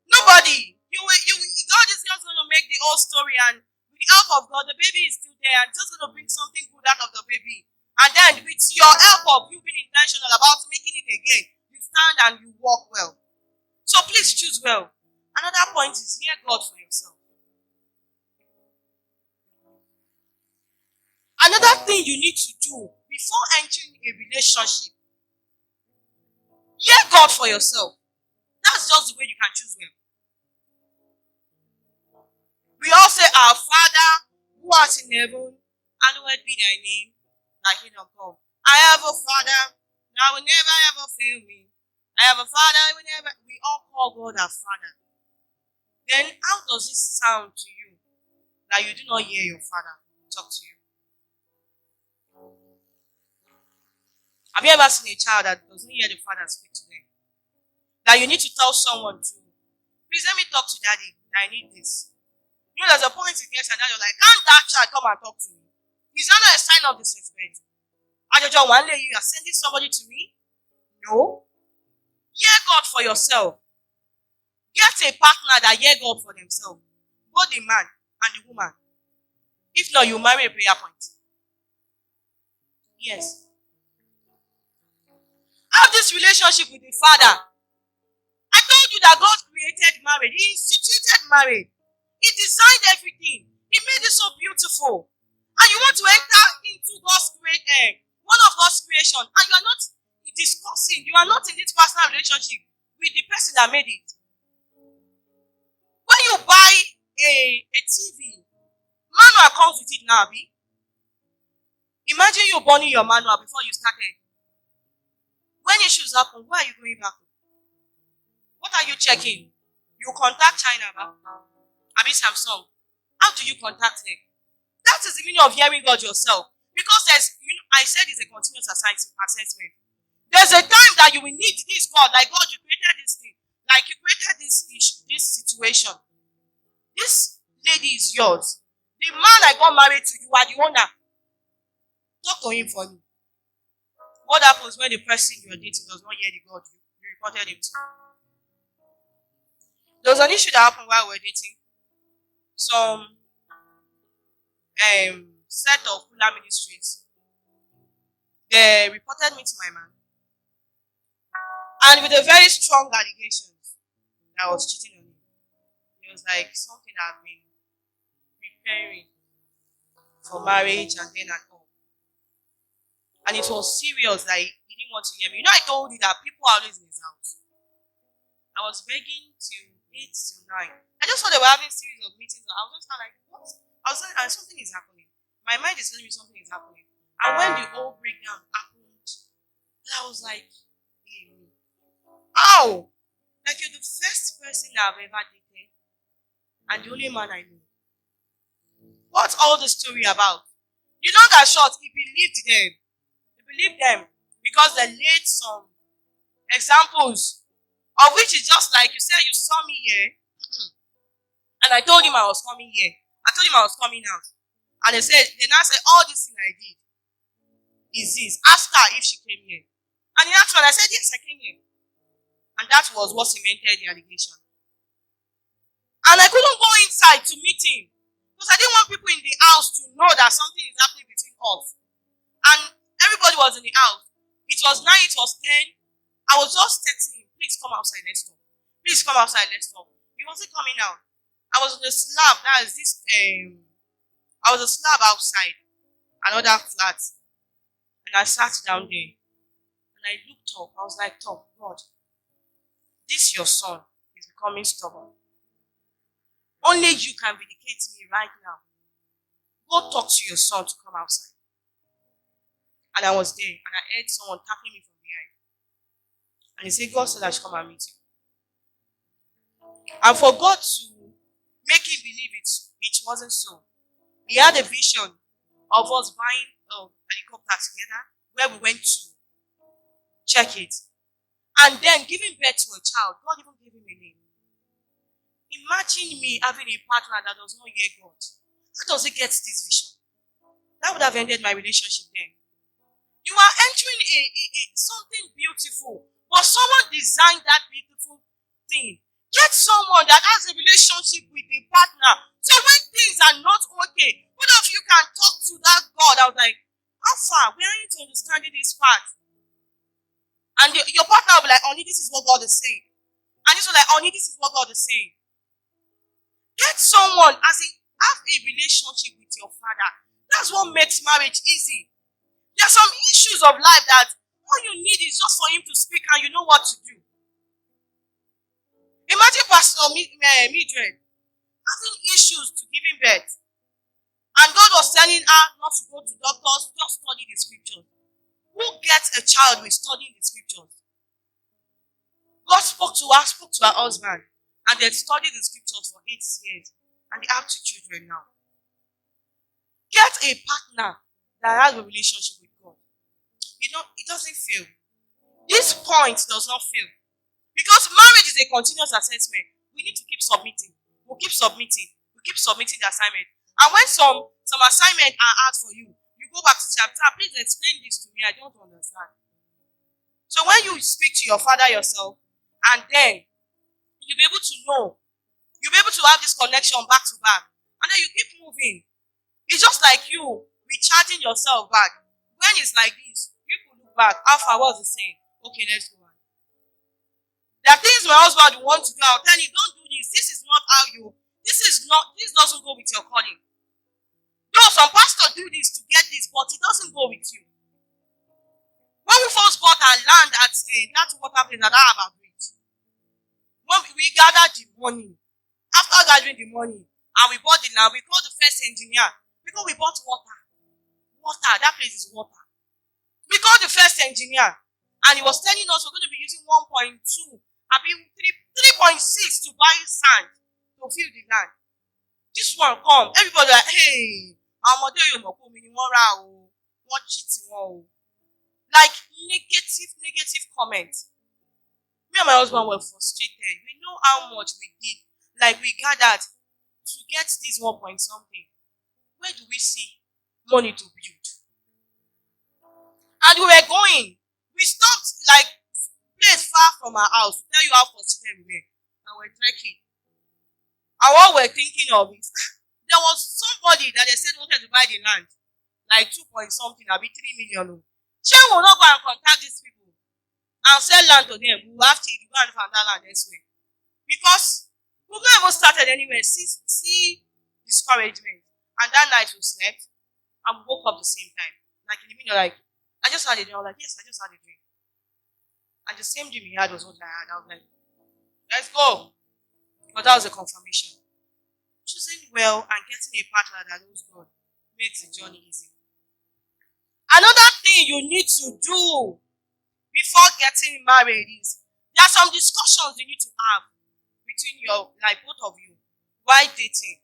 nobody. God is just going to make the whole story, and with the help of God, the baby is still there and just going to bring something good out of the baby. And then with your help of you being intentional about making it again, you stand and you walk well. So please choose well. Another point is hear God for yourself. Another thing you need to do before entering a relationship, hear God for yourself. That's just the way you can choose well. We all say, our Father who art in heaven, hallowed be thy name, thy kingdom come. I have a Father that will never ever fail me. I have a Father who never. We all call God our Father. Then how does it sound to you that you do not hear your Father talk to you? Have you ever seen a child that doesn't hear the Father speak to them? That you need to tell someone to, please let me talk to Daddy. I need this. You know, there's a point in yes and now you're like, can't that child come and talk to me? Is that not a sign of disrespect? I just one day you are sending somebody to me? No. Hear God for yourself. Get a partner that hear God for themselves. Both the man and the woman. If not, you marry a prayer point. Yes. Have this relationship with the Father. I told you that God created marriage. He instituted marriage. He designed everything. He made it so beautiful. And you want to enter into one of God's creation, and you are not discussing, you are not in this personal relationship with the person that made it. When you buy a TV, manual comes with it now, Abi. Imagine you burning your manual before you started. When issues happen, where are you going back to? What are are you checking? You contact China, Abi Samsung. How do you contact them? That is the meaning of hearing God yourself. Because I said it's a continuous assessment. There's a time that you will need this God. Like, God, you created this thing. Like, you created this situation. This lady is yours. The man I got married to, you are the owner. Talk to him for me. What happens when the person you're dating does not hear the God you reported him to? There was an issue that happened while we were dating. Some set of Kula ministries, they reported me to my man. And with a very strong allegations that I was cheating on him. It was like something I've been preparing for marriage and then at all. And it was serious, like he didn't want to hear me. You know, I told you that people are always in his house. I was begging till 8 till 9. I just thought they were having a series of meetings. I was just like, what? I was like, something is happening. My mind is telling me something is happening. And when the whole breakdown happened, I was like, hey, ow! Like, you're the first person I've ever dated. And the only man I know. What's all the story about? You know that short, he believed them. He believed them because they laid some examples of which is just like you said, you saw me here. And I told him I was coming here. I told him I was coming out. And they now said, all this thing I did is this. Ask her if she came here. And in that one, I said, yes, I came here. And that was what cemented the allegation. And I couldn't go inside to meet him. Because I didn't want people in the house to know that something is happening between us. And everybody was in the house. It was 9, it was 10. I was just texting him, please come outside, let's talk. Please come outside, let's talk. He wasn't coming out. I was on the slab, that is this, I was a slab outside, another flat. And I sat down there. And I looked up, I was like, God, this your son is becoming stubborn. Only you can vindicate me right now. Go talk to your son to come outside. And I was there, and I heard someone tapping me from behind. And he said, God said I should come and meet you. And for God to make him believe it wasn't so. He had a vision of us buying a helicopter together, where we went to check it. And then giving birth to a child. God even gave him a name. Imagine me having a partner that does not hear God. How does he get this vision? That would have ended my relationship then. You are entering something beautiful, but someone designed that beautiful thing. Get someone that has a relationship with a partner. So when things are not okay, both of you can talk to that God. I was like, how far? We aren't understanding this part. And your partner will be like, Oni, this is what God is saying. And this will be like, Oni, this is what God is saying. Get someone have a relationship with your father. That's what makes marriage easy. There are some issues of life that all you need is just for him to speak and you know what to do. Imagine Pastor Mildred having issues to giving birth. And God was telling her not to go to doctors, just study the scriptures. Who gets a child with studying the scriptures? God spoke to her husband, and they studied the scriptures for 8 years, and they have 2 children now. Get a partner that has a relationship with God. It doesn't fail. This point does not fail. Because marriage is a continuous assessment. We need to keep submitting. We'll keep submitting. We'll keep submitting the assignment. And when some assignments are asked for you, you go back to chapter, please explain this to me. I don't understand. So when you speak to your father yourself, and then you'll be able to know, you'll be able to have this connection back to back. And then you keep moving. It's just like you recharging yourself back. When it's like this, you could look back. Alpha was the same. Okay, let's go on. There are things my husband will want to do. I'll tell him, don't do this. This doesn't go with your calling. Though some pastors do this to get this, but it doesn't go with you. When we first bought our land at that water place at Adebowale Bridge, when we gathered the money, after gathering the money, and we bought the land, we called the first engineer because we bought water. That place is water. We called the first engineer, and he was telling us we're going to be using 1.2, I mean 3 3.6 to buy sand to fill the land. This one come, everybody like, hey, ọmọdé yóò mọ̀ pé omi ni wọ́n rà o, wọ́n cheat wọn o. Like negative comment. Me and my husband were frustrated. We know how much we did. Like we gathered to get this 1 point something. Where do we see money to build? And we were going. We stopped like place far from our house to tell you how frustrated we were. And we're trekking. And what we're thinking of is there was somebody that they said wanted to buy the land. Like 2 point something, I'll be 3 million. She will not go and contact these people and sell land to them. We will have to go and find that land elsewhere. Because we've not even started anywhere. See discouragement. And that night we slept and we woke up the same time. Like in the middle, like, I just had a dream. I was like, yes, I just had a dream. And the same dream he had was what I had. I was like, let's go. But that was a confirmation. Choosing well and getting a partner that knows God makes the journey easy. Another thing you need to do before getting married is there are some discussions you need to have between both of you while dating.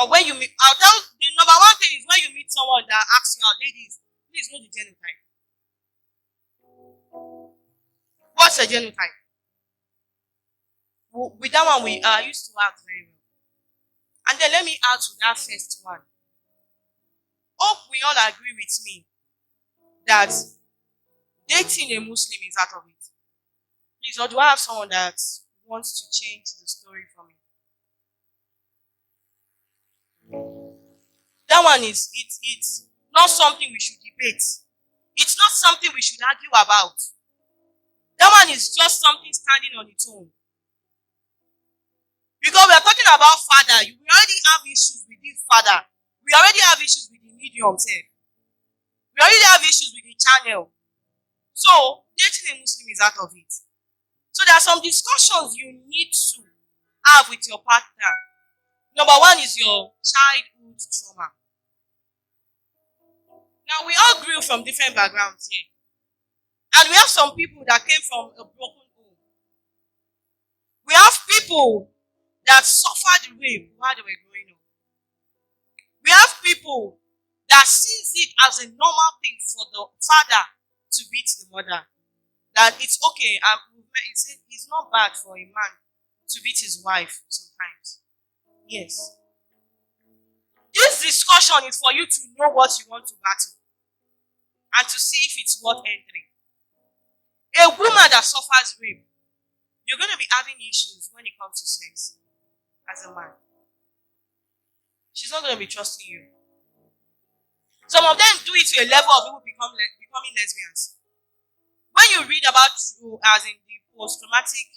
Or when you meet, I'll tell the number one thing is when you meet someone that asks you out, ladies, please know the genotype. What's a genotype? With that one, we used to act very well. And then let me add to that first one. Hope we all agree with me that dating a Muslim is out of it. Please, or do I have someone that wants to change the story for me? That one is it's not something we should debate. It's not something we should argue about. That one is just something standing on its own. Because we are talking about father. We already have issues with this father. We already have issues with the medium self. We already have issues with the channel. So, dating a Muslim is out of it. So there are some discussions you need to have with your partner. Number one is your childhood trauma. Now, we all grew from different backgrounds here. And we have some people that came from a broken home. We have people that suffered rape while they were growing up. We have people that sees it as a normal thing for the father to beat the mother. That it's okay. It's not bad for a man to beat his wife sometimes. Yes. This discussion is for you to know what you want to battle and to see if it's worth entering. A woman that suffers rape, you're going to be having issues when it comes to sex as a man. She's not going to be trusting you. Some of them do it to a level of people becoming lesbians. When you read about as in the post-traumatic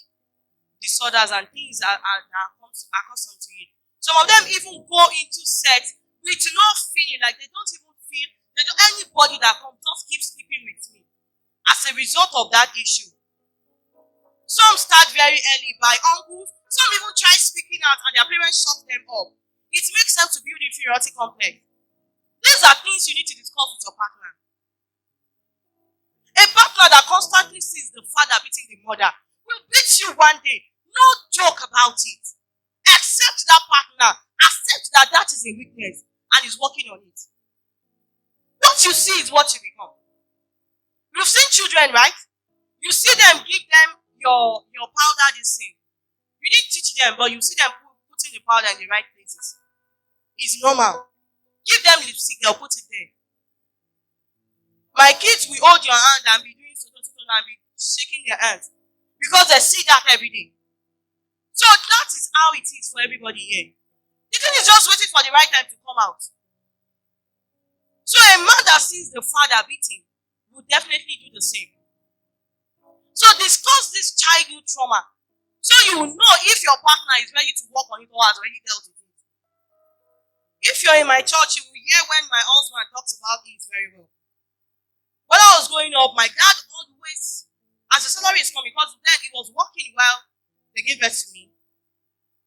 disorders and things that are accustomed to it, some of them even go into sex with no feeling, like they don't even feel, anybody that comes just keep sleeping with me as a result of that issue. Some start very early by uncles, some even try speaking out and their parents shut them up. It makes them to build inferiority complex. These are things you need to discuss with your partner. A partner that constantly sees the father beating the mother will beat you one day. No joke about it. Accept that partner. Accept that that is a weakness and is working on it. What you see is what you become. You've seen children, right? You see them, give them your powder this thing. You didn't teach them, but you see them putting the powder in the right places. It's normal. Give them lipstick, they'll put it there. My kids will hold your hand and be doing so and be shaking their hands because they see that every day. So that is how it is for everybody here. The thing is just waiting for the right time to come out. So a man that sees the father beating will definitely do the same. So discuss this childhood trauma so you will know if your partner is ready to work on it or has already dealt with it. If you're in my church, you will hear when my husband talks about it very well. When I was growing up, my dad always, as the salary is coming, because then he was working while they gave birth to me.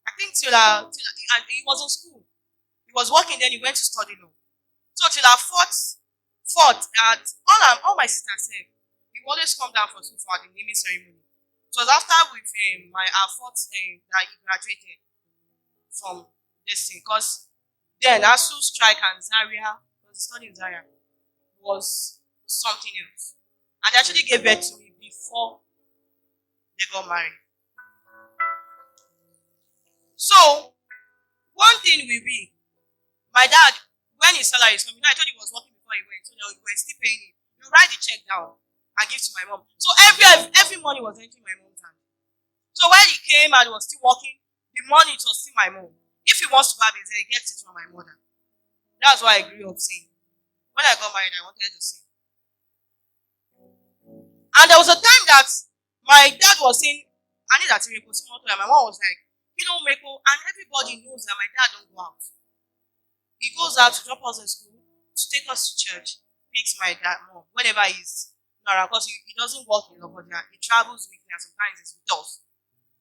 I think till and he was in school. He was working, then he went to study law. So till our fourth, all my sisters said, he always come down for school for the naming ceremony. It was after with my our fourth that he graduated from this thing. Because then ASU strike and Zaria, because he studied in Zaria, was something else. And they actually gave birth to me before they got married. So, one thing will be, my dad, when his salary is coming, I told you he was working before he went, so they were still paying him. You write the check down and give to my mom. So every money was entering my mom's hand. So when he came and was still working, the money it was still my mom. If he wants to buy it, he gets it from my mother. That's why I grew up saying. When I got married, I wanted to sing. And there was a time that my dad was saying, I need that to Meko. My mom was like, Meko, and everybody knows that my dad don't go out. He goes out to drop us in school, to take us to church, picks my dad mom whenever he's not around, because he doesn't work in Lokoja. He travels weekly and sometimes he's with us.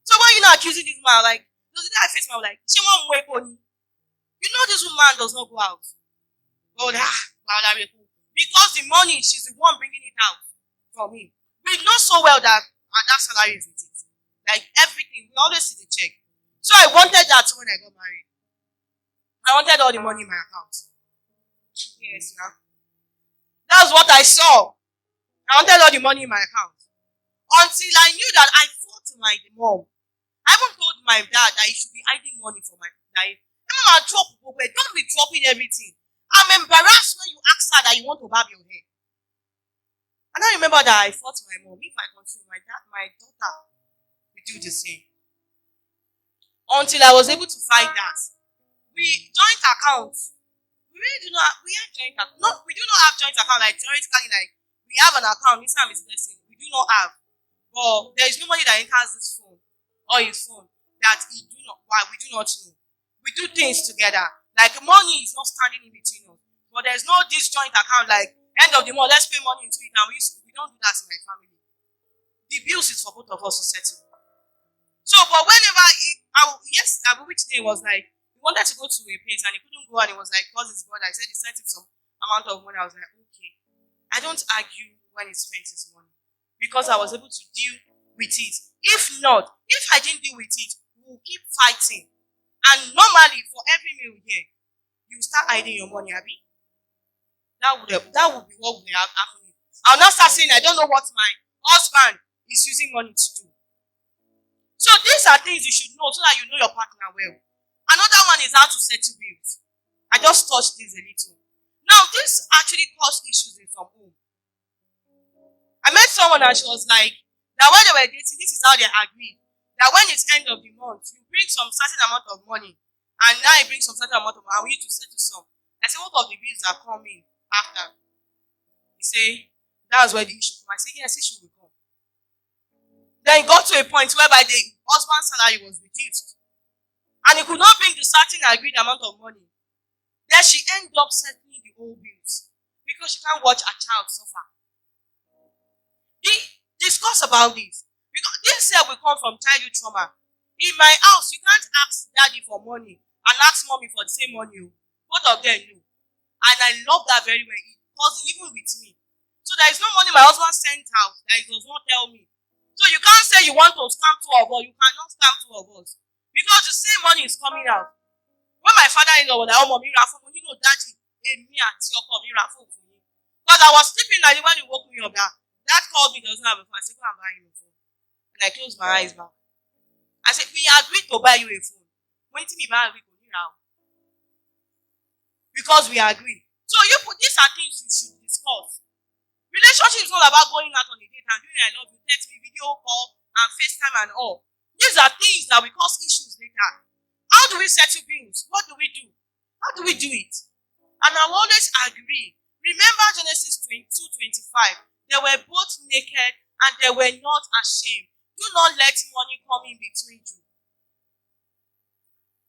So when you're not accusing this man, like, the day I faced him, I was like, you know this woman does not go out. Because the money, she's the one bringing it out from him. We know so well that that salary is with it. Like everything, we always see the check. So I wanted that when I got married. I wanted all the money in my account. Yes, now. That's what I saw. I wanted all the money in my account. Until I knew that I fought my mom. I even told my dad that he should be hiding money for my life. Mama, don't be dropping everything. I'm embarrassed when you ask her that you want to barb your hair. And I remember that I fought my mom. If I continue, my daughter will do the same. Until I was able to fight that. We joint accounts. We really do not. We have joint account. No, we do not have joint account. Like theoretically, like we have an account. This time is blessing. We do not have. But there is nobody that enters this phone or his phone that we do not know. We do things together. Like money is not standing in between us. But there's no this joint account. Like end of the month, let's pay money into it, and we don't do that in my family. The bills is for both of us to settle. So, but whenever which day was like, he wanted to go to a place and he couldn't go, and he was like, because his brother, I said he sent him some amount of money. I was like, okay. I don't argue when he spent his money because I was able to deal with it. If not, if I didn't deal with it, we'll keep fighting. And normally, for every meal here, you start hiding your money, Abby. That would be what would have happened. I'll not start saying I don't know what my husband is using money to do. So these are things you should know so that you know your partner well. Another one is how to settle bills. I just touched this a little. Now this actually caused issues in some home. I met someone and she was like, that when they were dating, this is how they agreed. That when it's end of the month, you bring some certain amount of money, and now you bring some certain amount of money, and we need to settle some. I said, what of the bills are coming after? He said, that's where the issue comes. I said, yes, issue will come. Then it got to a point whereby the husband's salary was reduced. And he could not bring the certain agreed amount of money. Then she ended up settling the whole bills because she can't watch her child suffer. Discuss about this. Because this here will come from childhood trauma. In my house, you can't ask daddy for money and ask mommy for the same money. Both of them know. And I love that very well. Because even with me. So there is no money my husband sent out that he does not tell me. So you can't say you want to scam two of us. You cannot scam two of us. Because the same money is coming out. When my father-in-law was like, oh, mommy, you know, daddy, me and your because I was sleeping like when he woke me up, that called me doesn't have a phone. I said, go and buy him a phone. And I closed my eyes back. I said, we agreed to buy you a phone. When did we buy a phone? Because we agreed. So these are things you should discuss. Relationship is not about going out on a date and doing I love you, text me, video call, and FaceTime and all. These are things that will cause issues later. How do we settle bills? What do we do? How do we do it? And I will always agree. Remember Genesis 22:25. They were both naked and they were not ashamed. Do not let money come in between you.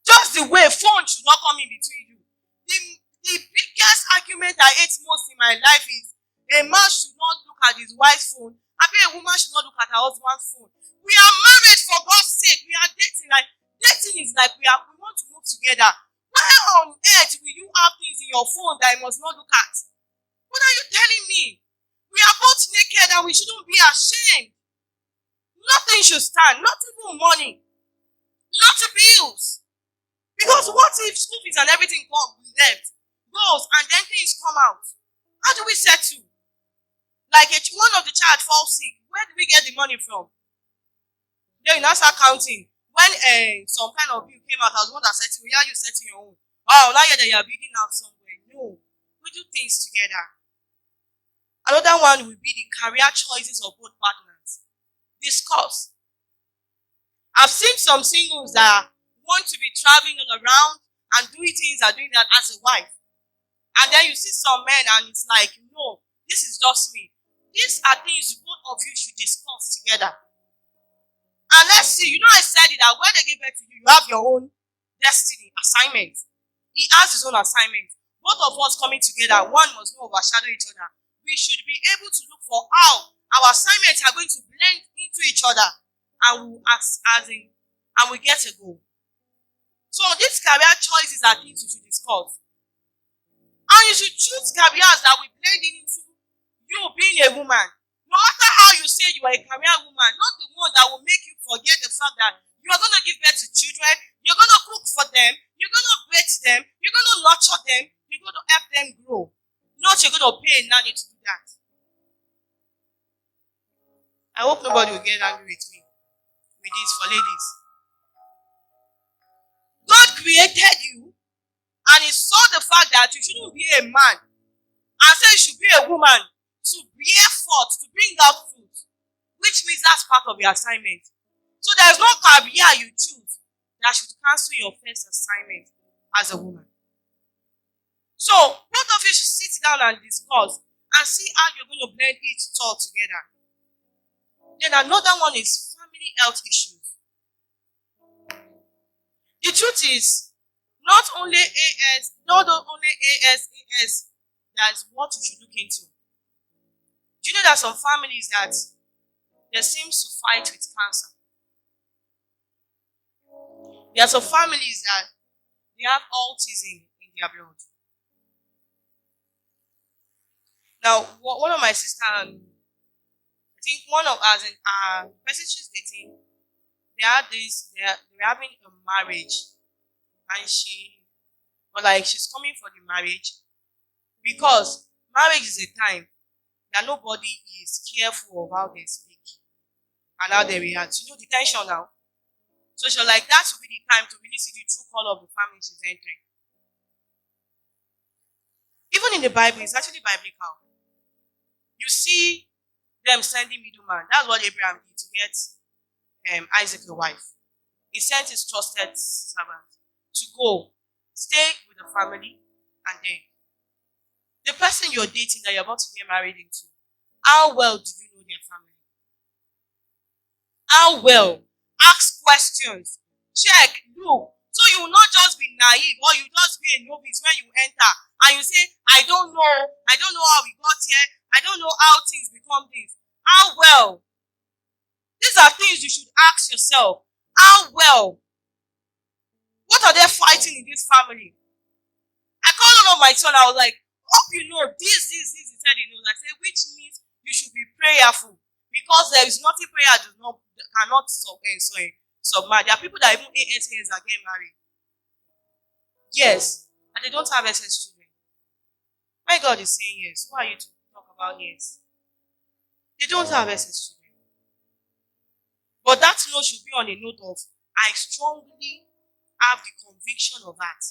Just the way phone should not come in between you. The biggest argument I hate most in my life is a man should not look at his wife's phone. I mean, a woman should not look at her husband's phone. We are married for God's sake. We are dating. Like dating is like we want to move together. Where on earth will you have things in your phone that I must not look at? What are you telling me? We are both naked and we shouldn't be ashamed. Nothing should stand, not even money, not bills. Because what if school fees and everything goes and then things come out? How do we settle? Like one of the child falls sick, where do we get the money from? Then you now start counting. When some kind of bill came out, I was the one that settled. Yeah, you settle your own. Oh, now that you are building out somewhere. No, we do things together. Another one will be the career choices of both partners. Discuss. I've seen some singles that want to be traveling all around and doing things and doing that as a wife. And then you see some men and it's like, no, this is just me. These are things both of you should discuss together. And let's see, I said it that when they give birth to you, you have your own destiny, assignment. He has his own assignment. Both of us coming together, one must not overshadow each other. We should be able to look for how our assignments are going to blend into each other and we get a goal. So these career choices are things we should discuss. And you should choose careers that will blend into you being a woman. No matter how you say you are a career woman, not the one that will make you forget the fact that you are going to give birth to children, you're going to cook for them, you're going to bathe them, you're going to nurture them, you're going to help them grow. Not you're going to pay a nanny to do that. I hope nobody will get angry with me with this for ladies. God created you and he saw the fact that you shouldn't be a man and said you should be a woman to bear forth, to bring out fruit, which means that's part of your assignment. So there's no career you choose that should cancel your first assignment as a woman. So both of you should sit down and discuss and see how you're going to blend it all together. Then another one is family health issues. The truth is, not only AS, that's what you should look into. Do you know that some families that they seem to fight with cancer? There are some families that they have autism in their blood. Now, one of my sisters, I think one of us in person she's dating, they were having a marriage, and she's coming for the marriage because marriage is a time that nobody is careful of how they speak and how they react. The tension now. So she's like, that will be the time to really see the true color of the family she's entering. Even in the Bible, it's actually biblical. You see them sending middleman. That's what Abraham did to get Isaac a wife. He sent his trusted servant to go, stay with the family, and then the person you're dating that you're about to get married into, how well do you know their family? How well? Ask questions. Check. Look. So you will not just be naive or you just be a novice when you enter and you say, I don't know how we got here. I don't know how things become this. How well? These are things you should ask yourself. How well? What are they fighting in this family? I called one of my son. I was like, hope you know this. He said he knows. I said, which means you should be prayerful because there is nothing prayer cannot submerge. There are people that even 8 years are getting married. Yes, and they don't have SS children. My God is saying yes. Who are you to talk about yes? They don't have SS children. But that note should be on a note of, I strongly have the conviction of that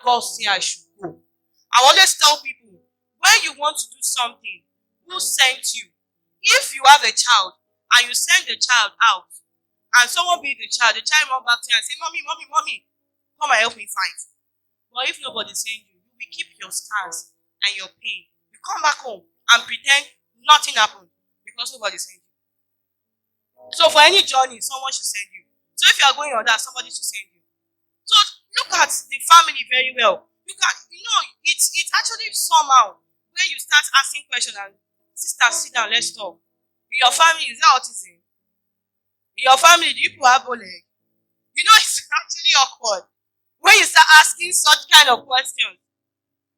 God said I should go. I always tell people, when you want to do something, who sent you? If you have a child and you send the child out, and someone beat the child run back to you and say, Mommy, come and help me fight. But if nobody sends you, you will keep your scars and your pain. You come back home and pretend nothing happened because nobody sent you. So for any journey, someone should send you. So if you are going on that, somebody should send you. So look at the family very well. It's actually somehow when you start asking questions and sister, sit down, let's talk. In your family, is there autism? In your family, do you people have leg? It's actually awkward when you start asking such kind of questions.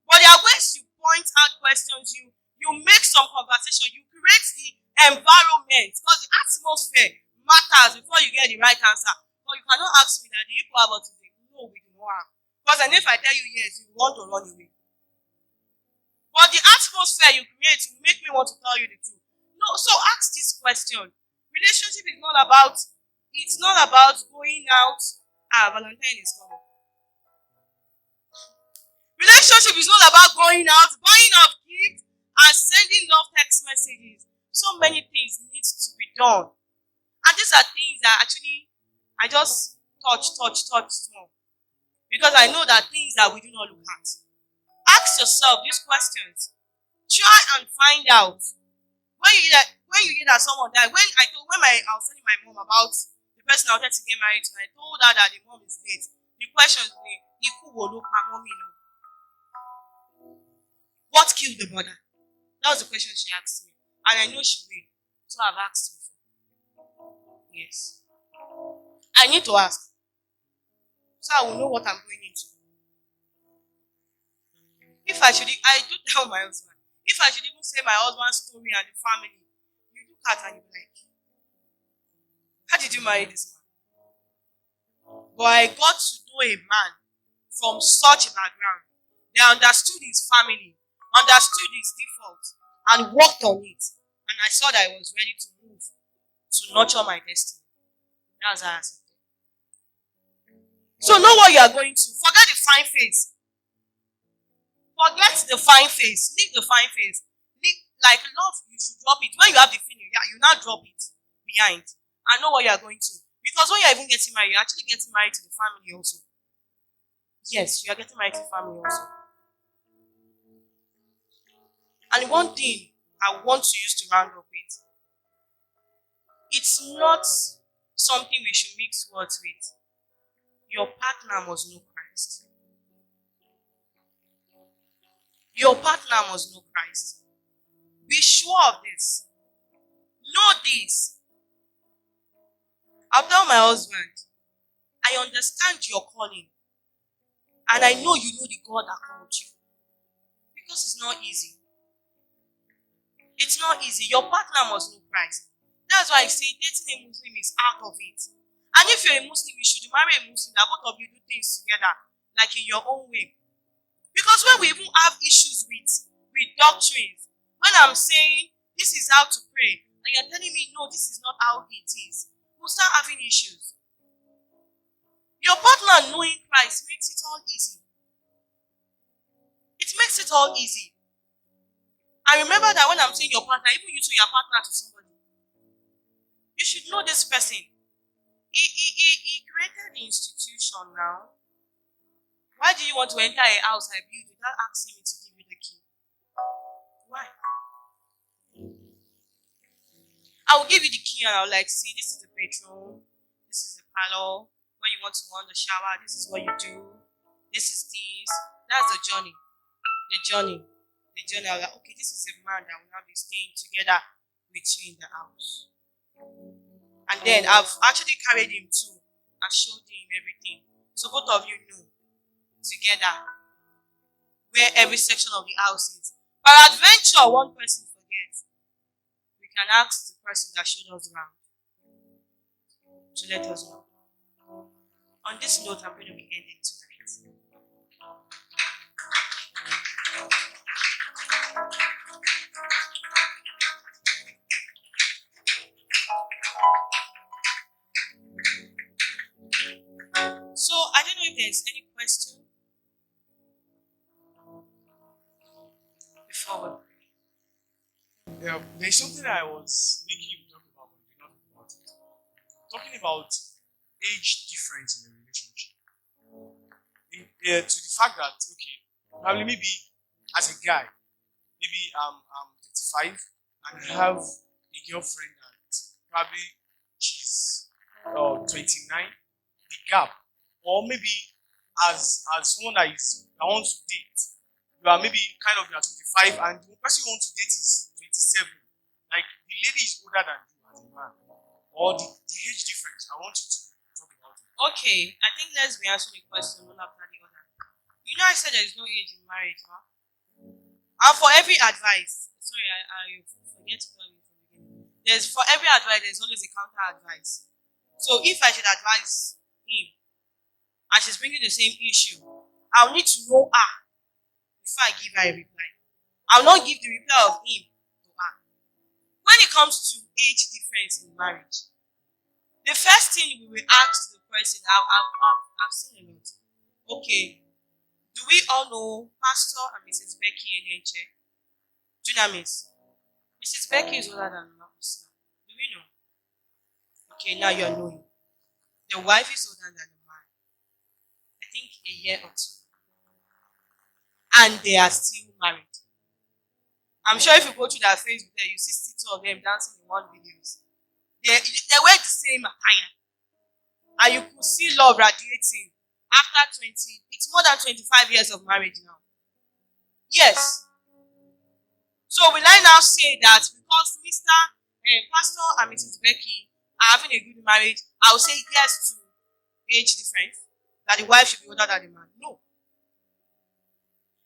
But there are ways you point out questions, you make some conversation, you create the environment, because the atmosphere matters before you get the right answer. But you cannot ask me that, do you go about today? No, we do not have. Because then if I tell you yes, you want to run away. But the atmosphere you create will make me want to tell you the truth. No, so ask this question. Relationship is not about, it's not about going out. Valentine is coming. Relationship is not about going out, buying up gifts, and sending love text messages. So many things need to be done. And these are things that actually I just touch more. Because I know that things that we do not look at. Ask yourself these questions. Try and find out. When you hear that someone died, when I was telling my mom about the person I wanted to get married to, I told her that the mom is late. The question is, mommy no. What killed the mother? That was the question she asked me. And I know she will. So I've asked before. Yes. I need to ask. So I will know what I'm going into. I do tell my husband, if I should even say my husband's story and the family, you look at and you be like, how did you marry this man? But I got to know a man from such a background. They understood his family, understood his default, and worked on it. And I saw that I was ready to move, to nurture my destiny. That's how I said. So know what you are going to. Forget the fine face. Forget the fine face. Leave the fine face. Like love, you should drop it. When you have the feeling, you now drop it behind. And know what you are going to. Because when you are even getting married, you're actually getting married to the family also. Yes, you are getting married to the family also. And one thing I want to use to round up with, it's not something we should mix words with. Your partner must know Christ. Your partner must know Christ. Be sure of this. Know this. I'll tell my husband, I understand your calling. And I know you know the God that called you. Because it's not easy. It's not easy. Your partner must know Christ. That's why I say dating a Muslim is out of it. And if you're a Muslim, you should marry a Muslim that both of you do things together, like in your own way. Because when we even have issues with doctrines, when I'm saying this is how to pray, and you're telling me no, this is not how it is, we'll start having issues. Your partner knowing Christ makes it all easy. It makes it all easy. And remember that when I'm saying your partner, even you two, your partner to somebody, you should know this person. He created the institution now. Why do you want to enter a house I built without asking me to give you the key? Why? I will give you the key and I will like, see, this is the bedroom, this is the parlor. When you want to run the shower, this is what you do. This is this. That's the journey. The journey. I'm like, okay, this is a man that will now be staying together with you in the house. And then I've actually carried him too. I showed him everything. So both of you know together where every section of the house is. Peradventure, one person forgets. We can ask the person that showed us around to let us know. On this note, I'm going to be ending tonight. So, I don't know if there's any question before we pray. Yeah, there's something that I was thinking you talk about, but we did not talk about it. Talking about age difference in a relationship. To the fact that, okay, probably maybe as a guy, maybe I'm 35 and I have a girlfriend that probably she's 29, the gap. Or maybe as someone that wants to date, you are maybe kind of you are 25 and the person you want to date is 27. Like the lady is older than you as a man. Or the age difference. I want you to talk about it. Okay, I think let's be answering the question one after the other. You know I said there is no age in marriage, huh? And for every advice, sorry, I forget to tell you from the beginning. There's for every advice, there's always a counter advice. So if I should advise him and she's bringing the same issue, I'll need to know her before I give her a reply. I'll not give the reply of him to her. When it comes to age difference in marriage, the first thing we will ask the person, I've seen a lot. Okay, do we all know Pastor and Mrs. Becky Enenche? Do you know Miss? Mrs. Becky is older than Pastor. Do we know? Okay, now you're knowing. The wife is older than the man. I think a year or two. And they are still married. I'm sure if you go to their Facebook there, you see two of them dancing in one videos. They wear the same attire. And you could see love radiating after 20, it's more than 25 years of marriage now. Yes. So will I now say that because Mr. Pastor and Mrs. Becky are having a good marriage, I will say yes to age difference, that the wife should be older than the man? No.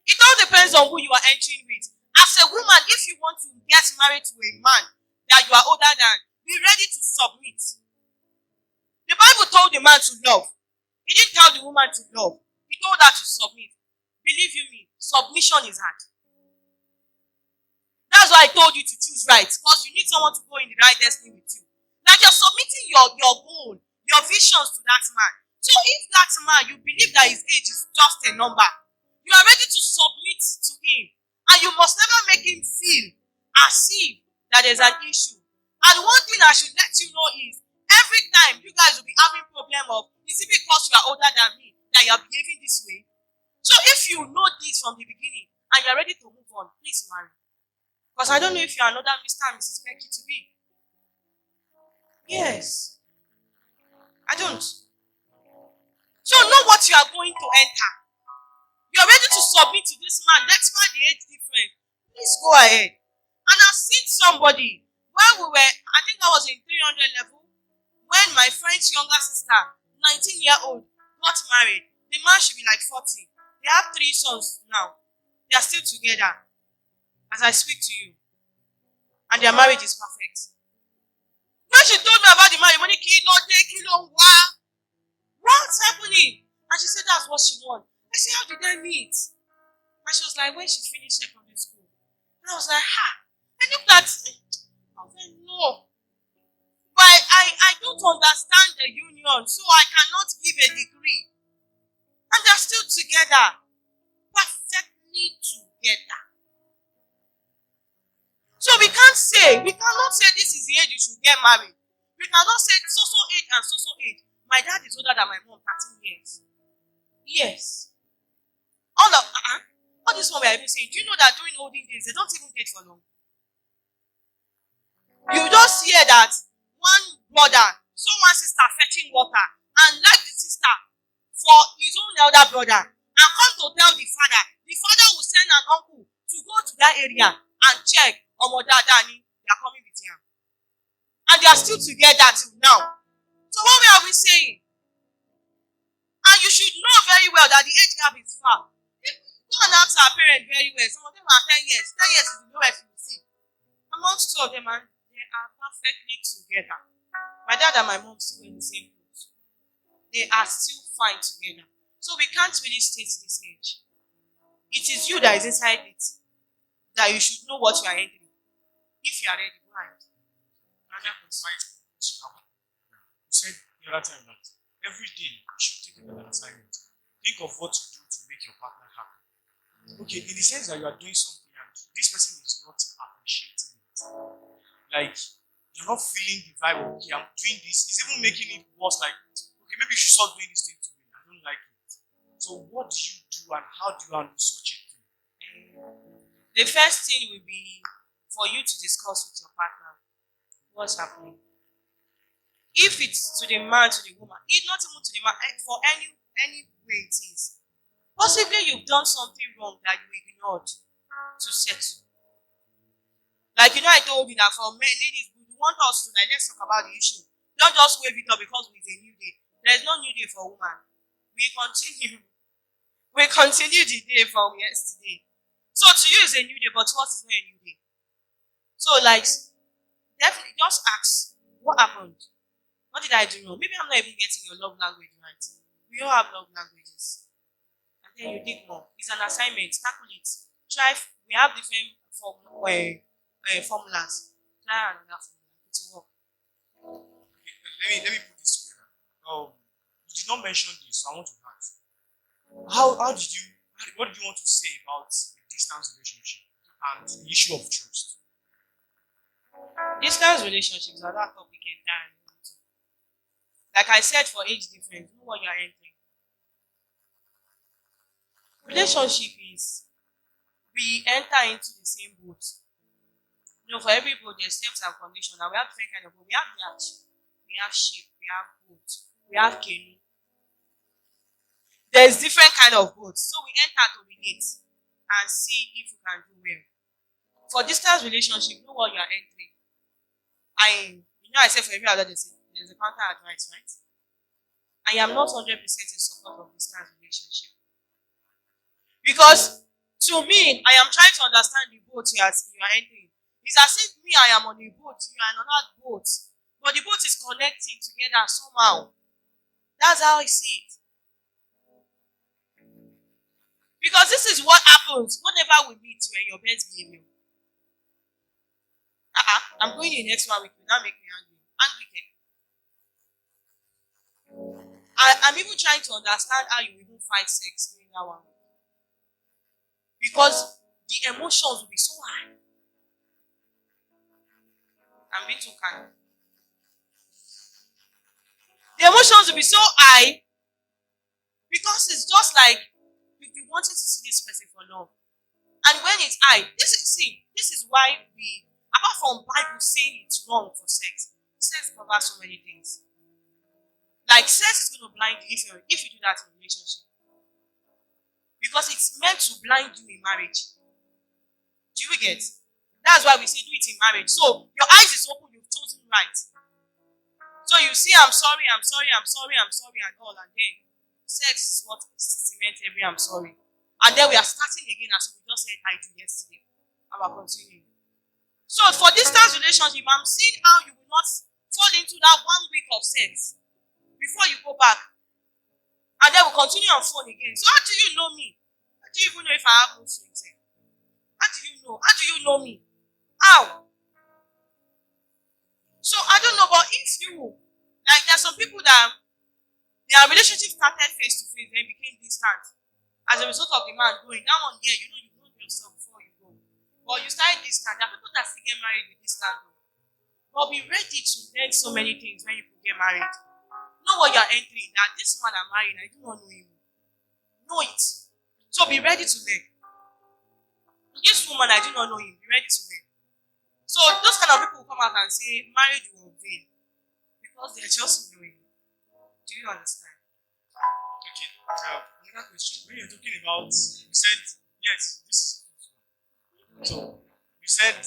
It all depends on who you are entering with. As a woman, if you want to get married to a man that you are older than, be ready to submit. The Bible told the man to love. He didn't tell the woman to love. He told her to submit. Believe you me, submission is hard. That's why I told you to choose right, because you need someone to go in the right destiny with you. Like you're submitting your goal, your visions to that man. So if that man, you believe that his age is just a number, you are ready to submit to him. And you must never make him feel as if that there's an issue. And one thing I should let you know is, every time you guys will be having problem of, is it because you are older than me that you are behaving this way? So if you know this from the beginning and you are ready to move on, please marry. Because I don't know if you are another Mr. and Mrs. Becky to be. Yes. I don't. So know what you are going to enter. You are ready to submit to this man. That's why the age difference. Please go ahead. And I've seen somebody, when we were, I think I was in 300 level, when my friend's younger sister, 19-year-old, got married. The man should be like 40. They have 3 sons now. They are still together as I speak to you. And their marriage is perfect. When she told me about the marriage, what's happening? And she said that's what she wants. I said, how did they meet? And she was like, when she finished secondary school. And I was like, I looked at it. I was like, no. But I don't understand the union, so I cannot give a degree. And they're still together. Perfectly together. So we cannot say this is the age you should get married. We cannot say so age and so age. My dad is older than my mom, 13 years. Yes. All this one we are even saying, do you know that during olden days, they don't even date for long? You just hear that one brother saw one sister fetching water and left the sister for his own elder brother and come to tell the father. The father will send an uncle to go to that area and check Dadani, they are coming with him. And they are still together till now. So what are we saying? And you should know very well that the age gap is far. Go and ask our parents very well. Some of them are 10 years. 10 years is the lowest you will see. Amongst 2 of them, and they are perfectly together. My dad and my mom still in the same place. They are still fine together. So we can't really state this age. It is you that is inside it that you should know what you are entering. If you are ready, go ahead. You said the other time that every day you should take an assignment. Think of what to do to make your partner happy. Okay, in the sense that you are doing something and this person is not appreciating it. Like, you're not feeling the vibe of, okay, I'm doing this. It's even making it worse. Like, okay, maybe you should stop doing this thing to me. I don't like it. So what do you do and how do you handle such a thing? The first thing will be for you to discuss with your partner what's happening. If it's to the man, to the woman, it's not even to the man, for any way it is. Possibly you've done something wrong that you ignored to settle. Like, I told you that for men, ladies, we want us to, let's talk about the issue. Don't just wave it up because it's a new day. There's no new day for woman. We continue the day from yesterday. So to you it's a new day, but to us it's not a new day. So definitely just ask, what happened? What did I do wrong? Maybe I'm not even getting your love language right. We all have love languages. And then you dig more. It's an assignment. Tackle it. Try. We have different formulas. Try another formula. It will work. Let me put this together. You did not mention this, so I want to ask. What did you want to say about the distance relationship and the issue of trust? Distance relationships are that topic entirely. Like I said, for age difference, know what you're entering. Relationship is we enter into the same boat. For every boat, there's terms and conditions, and we have different kind of boat. We have yacht, we have ship, we have boat, we have canoe. There's different kind of boats. So we enter to relate and see if we can do well. For distance relationship, know what you're entering. I said for every other there's a counter advice, right? I am not 100% in support of distance relationship. Because to me, I am trying to understand the boat you are entering. It's as if me, I am on a boat, you are on another boat. But the boat is connecting together somehow. That's how I see it. Because this is what happens whenever we meet you and your best behavior. I'm going in next 1 week, will not make me angry. I'm even trying to understand how you even fight sex during that 1 week. Because the emotions will be so high. I'm being too kind. The emotions will be so high because it's just like you've been wanting to see this person for long. And when it's high, this is why apart from Bible saying it's wrong for sex covers so many things. Like sex is going to blind you if you do that in a relationship. Because it's meant to blind you in marriage. Do you get? That's why we say do it in marriage. So your eyes is open, you've chosen right. So you see, I'm sorry, and all, and then sex is what cements every I'm sorry. And then we are starting again as we just said I do yesterday. And we're continuing. So for distance relationship, I'm seeing how you will not fall into that 1 week of sex before you go back. And then we'll continue on phone again. So how do you know me? How do you even know if I have mood swings? How do you know? How do you know me? How? So I don't know, but if there are some people that their relationship started face to face, then became distant. As a result of the man going, that one year, you know yourself before you go. But you started distant. There are people that still get married with distant. But be ready to learn so many things when you get married. Know what you're entering, that this man I'm marrying, I do not know him. Know it. So be ready to learn. This woman, I do not know him. Be ready to learn. So those kind of people will come out and say, marriage will fail. Because they're just knowing. Do you understand? Okay. Another question. When you're talking about, you said, yes, this is so you said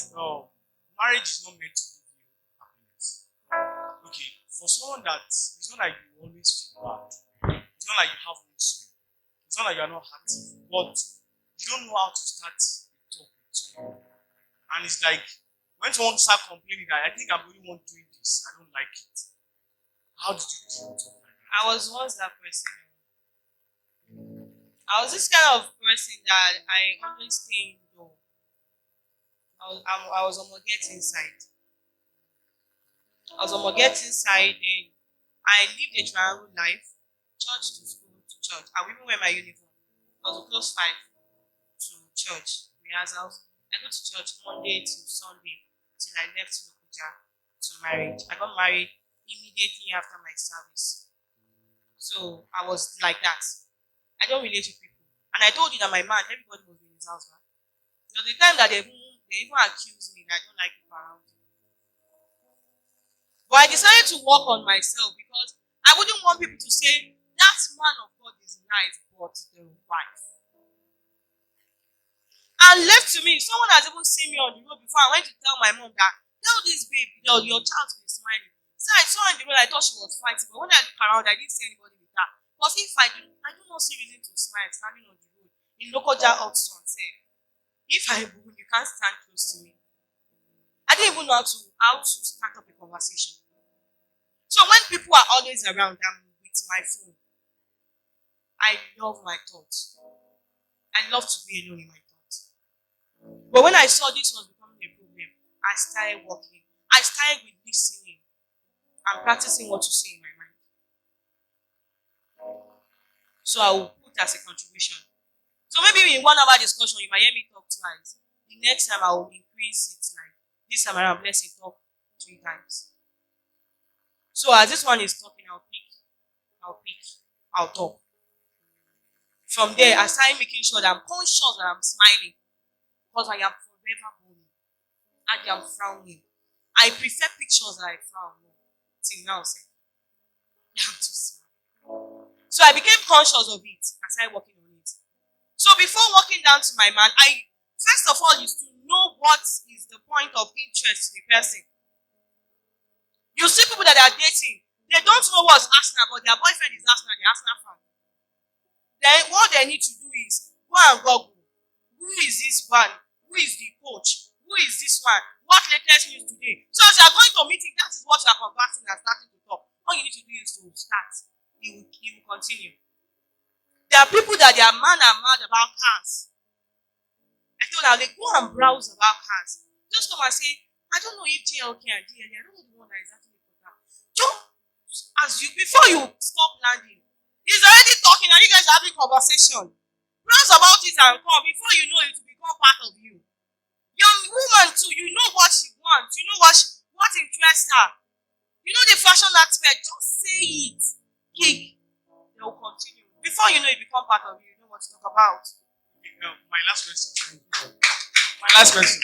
marriage is not meant to give you happiness. Okay, for someone that it's not like you always feel bad, it's not like you have mood swing, it's not like you're not happy, but you don't know how to start a talk with someone. And it's like when someone starts complaining that I think I'm the only one doing this, I don't like it. How did you deal with something like that? I was once that person. I was this kind of person that I always stay indoor. I was on my get inside. Then I lived a triangle life, church to school to church. I even wear my uniform. I was a close 5 to church rehearsals. I go to church Monday to Sunday till I left Lokoja to marriage. I got married immediately after my service. So I was like that. I don't relate to people. And I told you that my man, everybody was in his house, right? So the time that they even accused me that I don't like people around me. But I decided to work on myself because I wouldn't want people to say, that man of God is nice, but the wife. And left to me, someone has even seen me on the road before. I went to tell my mom that, tell this babe, your child to be smiling. So I saw her in the road, I thought she was fighting, but when I look around, I didn't see anybody with her. Because if I do not see reason to smile standing on the road in local hot sun, say, if I boom, you can't stand close to me. I didn't even know how to start up a conversation. So when people are always around, I'm with my phone. I love my thoughts. I love to be alone in my thoughts. But when I saw this was becoming a problem, I started working. I started with listening and practicing what to say in my mind. So I will put as a contribution. So maybe in 1 hour discussion, you might hear me talk twice. The next time I will increase it like this time around, blessing talk 3 times. So as this one is talking, I'll talk. From there, I started making sure that I'm conscious that I'm smiling because I am forever boning and I am frowning. I prefer pictures that I frown more. Till now, say, I have to smile. So I became conscious of it. I started working on it. So before walking down to my man, I first of all used to know what is the point of interest to the person. You see people that are dating, they don't know what's Arsenal, but their boyfriend is Arsenal, the Arsenal fan. Then what they need to do is go and Google. Who is this man? Who is the coach? Who is this one? What latest news today? So as you are going to a meeting, that is what you are conversing and starting to talk. All you need to do is to start. He will continue. There are people that their man are mad about cars. I told her, like, go and browse about cars. Just come and say, I don't know if JLK and DLA, I don't know the one that is actually put out. Before you stop landing, he's already talking and you guys are having conversation. Browse about it and come. Before you know it will become part of you. Young woman too, you know what she wants. You know what interests her. You know the fashion aspect. Just say it. Kick. They will continue. Before you know it become part of you, you know what to talk about. Okay, my last question. My last question.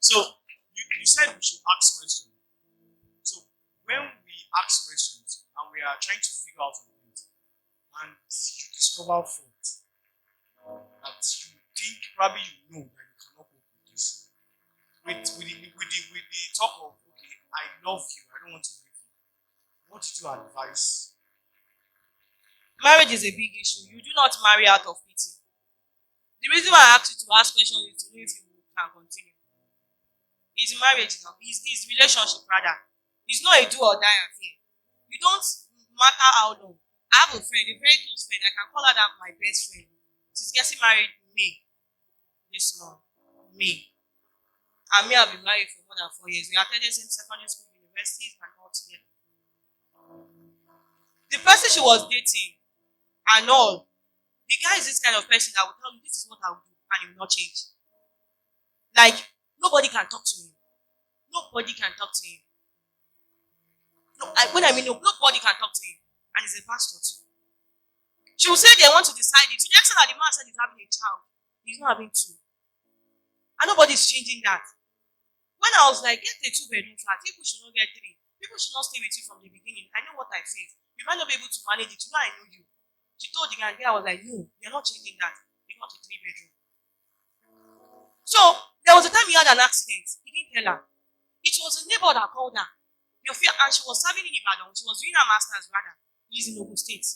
So you said we should ask questions. So when we ask questions and we are trying to figure out something, and you discover fault that you think probably you know that you cannot cope with this, with the talk of, okay, I love you, I don't want to leave you. What did you advise? Marriage is a big issue. You do not marry out of pity. The reason why I asked you to ask questions is to know if you can continue. It's marriage now. It's relationship rather. It's not a do or die affair. You don't matter how long. I have a friend, a very close friend. I can call her that my best friend. She's getting married May this month. May. And me, I've been married for more than 4 years. We attended same secondary school, universities, and all together. The person she was dating and all, the guy is this kind of person that will tell you this is what I will do and he will not change. Like, nobody can talk to him. Nobody can talk to him. Nobody can talk to him. And he's a pastor too. She will say they want to decide it. To the extent that the man said he's having a child, he's not having 2. And nobody's changing that. When I was like, get a 2-bedroom flat, people should not get 3. People should not stay with you from the beginning. I know what I face. You might not be able to manage it. You know I know you. She told the guy, I was like, no, you're not changing that. You got a 3-bedroom. So, there was a time he had an accident. He didn't tell her. It was a neighbor that called her. And she was serving in Ibadan. She was doing her master's rather. He's in Ogun State.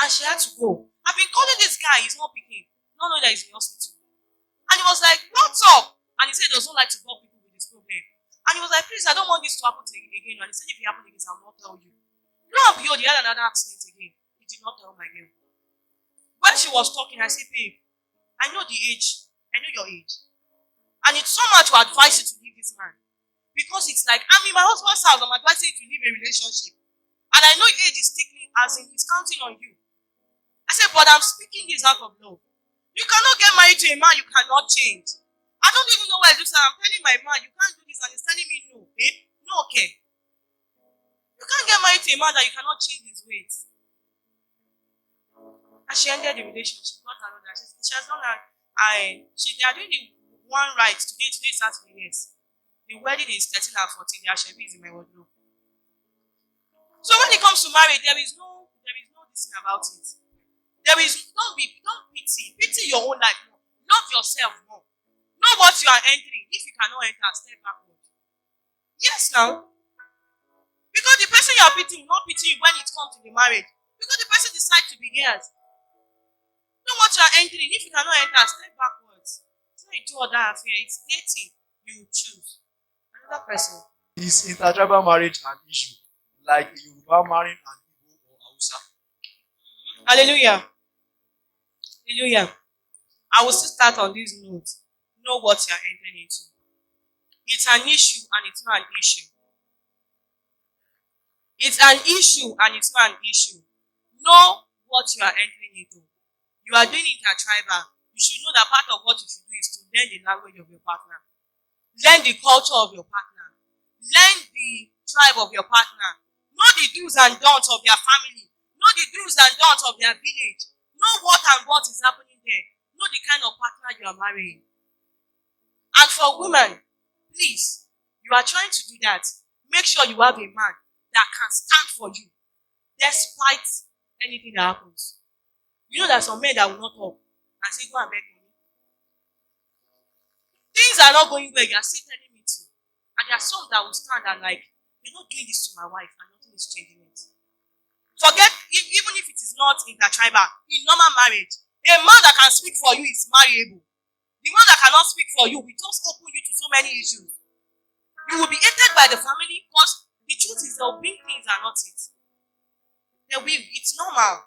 And she had to go. I've been calling this guy, he's not picking. Not knowing that he's in the hospital. And he was like, what's up? And he said he doesn't like to bug people with this problem. And he was like, please, I don't want this to happen again. And he said, if it happens again, I will not tell you. Lo and behold, he had another accident again. He did not tell my girl. When she was talking, I said, babe, I know the age. I know your age. And it's so much to advise you to leave this man. Because it's like, I'm in my husband's house, I'm advising you to leave a relationship. And I know age is ticking, as in he's counting on you. I said, but I'm speaking this out of love. You cannot get married to a man you cannot change. I don't even know where it looks like. I'm telling my man, you can't do this, and he's telling me no. Eh? No, okay. You can't get married to a man that you cannot change his ways. And she ended the relationship, got another. She has done her, they are doing the one right today starts for years. The wedding is 13 and 14, the Ashebi is in my wardrobe. So when it comes to marriage, there is no this thing about it. Don't pity your own life more. Love yourself more. Know what you are entering. If you cannot enter, step backward. Yes, now. Because the person you are pitying will not pity you when it comes to the marriage. Because the person decides to be theirs. Know what you are entering. If you cannot enter, step backwards. It's not a do or die affair. It's dating. you choose another person. Is intertribal marriage an issue? Like Yoruba marrying an Igbo or Hausa? Hallelujah. Hallelujah. I will still start on this note. Know what you are entering into. It's an issue and it's not an issue. It's an issue and it's not an issue. Know what you are entering into. You are doing intertribal. You should know that part of what you should do is to learn the language of your partner. Learn the culture of your partner. Learn the tribe of your partner. Know the do's and don'ts of their family. Know the do's and don'ts of their village. Know what and what is happening there. Know the kind of partner you are marrying. And for women, please, you are trying to do that. Make sure you have a man that can stand for you despite anything that happens. You know there are some men that will not talk and say, go and beg money. Things are not going well, you are still telling me to. And there are some that will stand and like, you're not doing this to my wife and nothing is changing it. Forget, even if it is not intertribal, in normal marriage, a man that can speak for you is marriable. The one that cannot speak for you will just open you to so many issues. You will be hated by the family because the truth is there will be things are not it. There will, it's normal.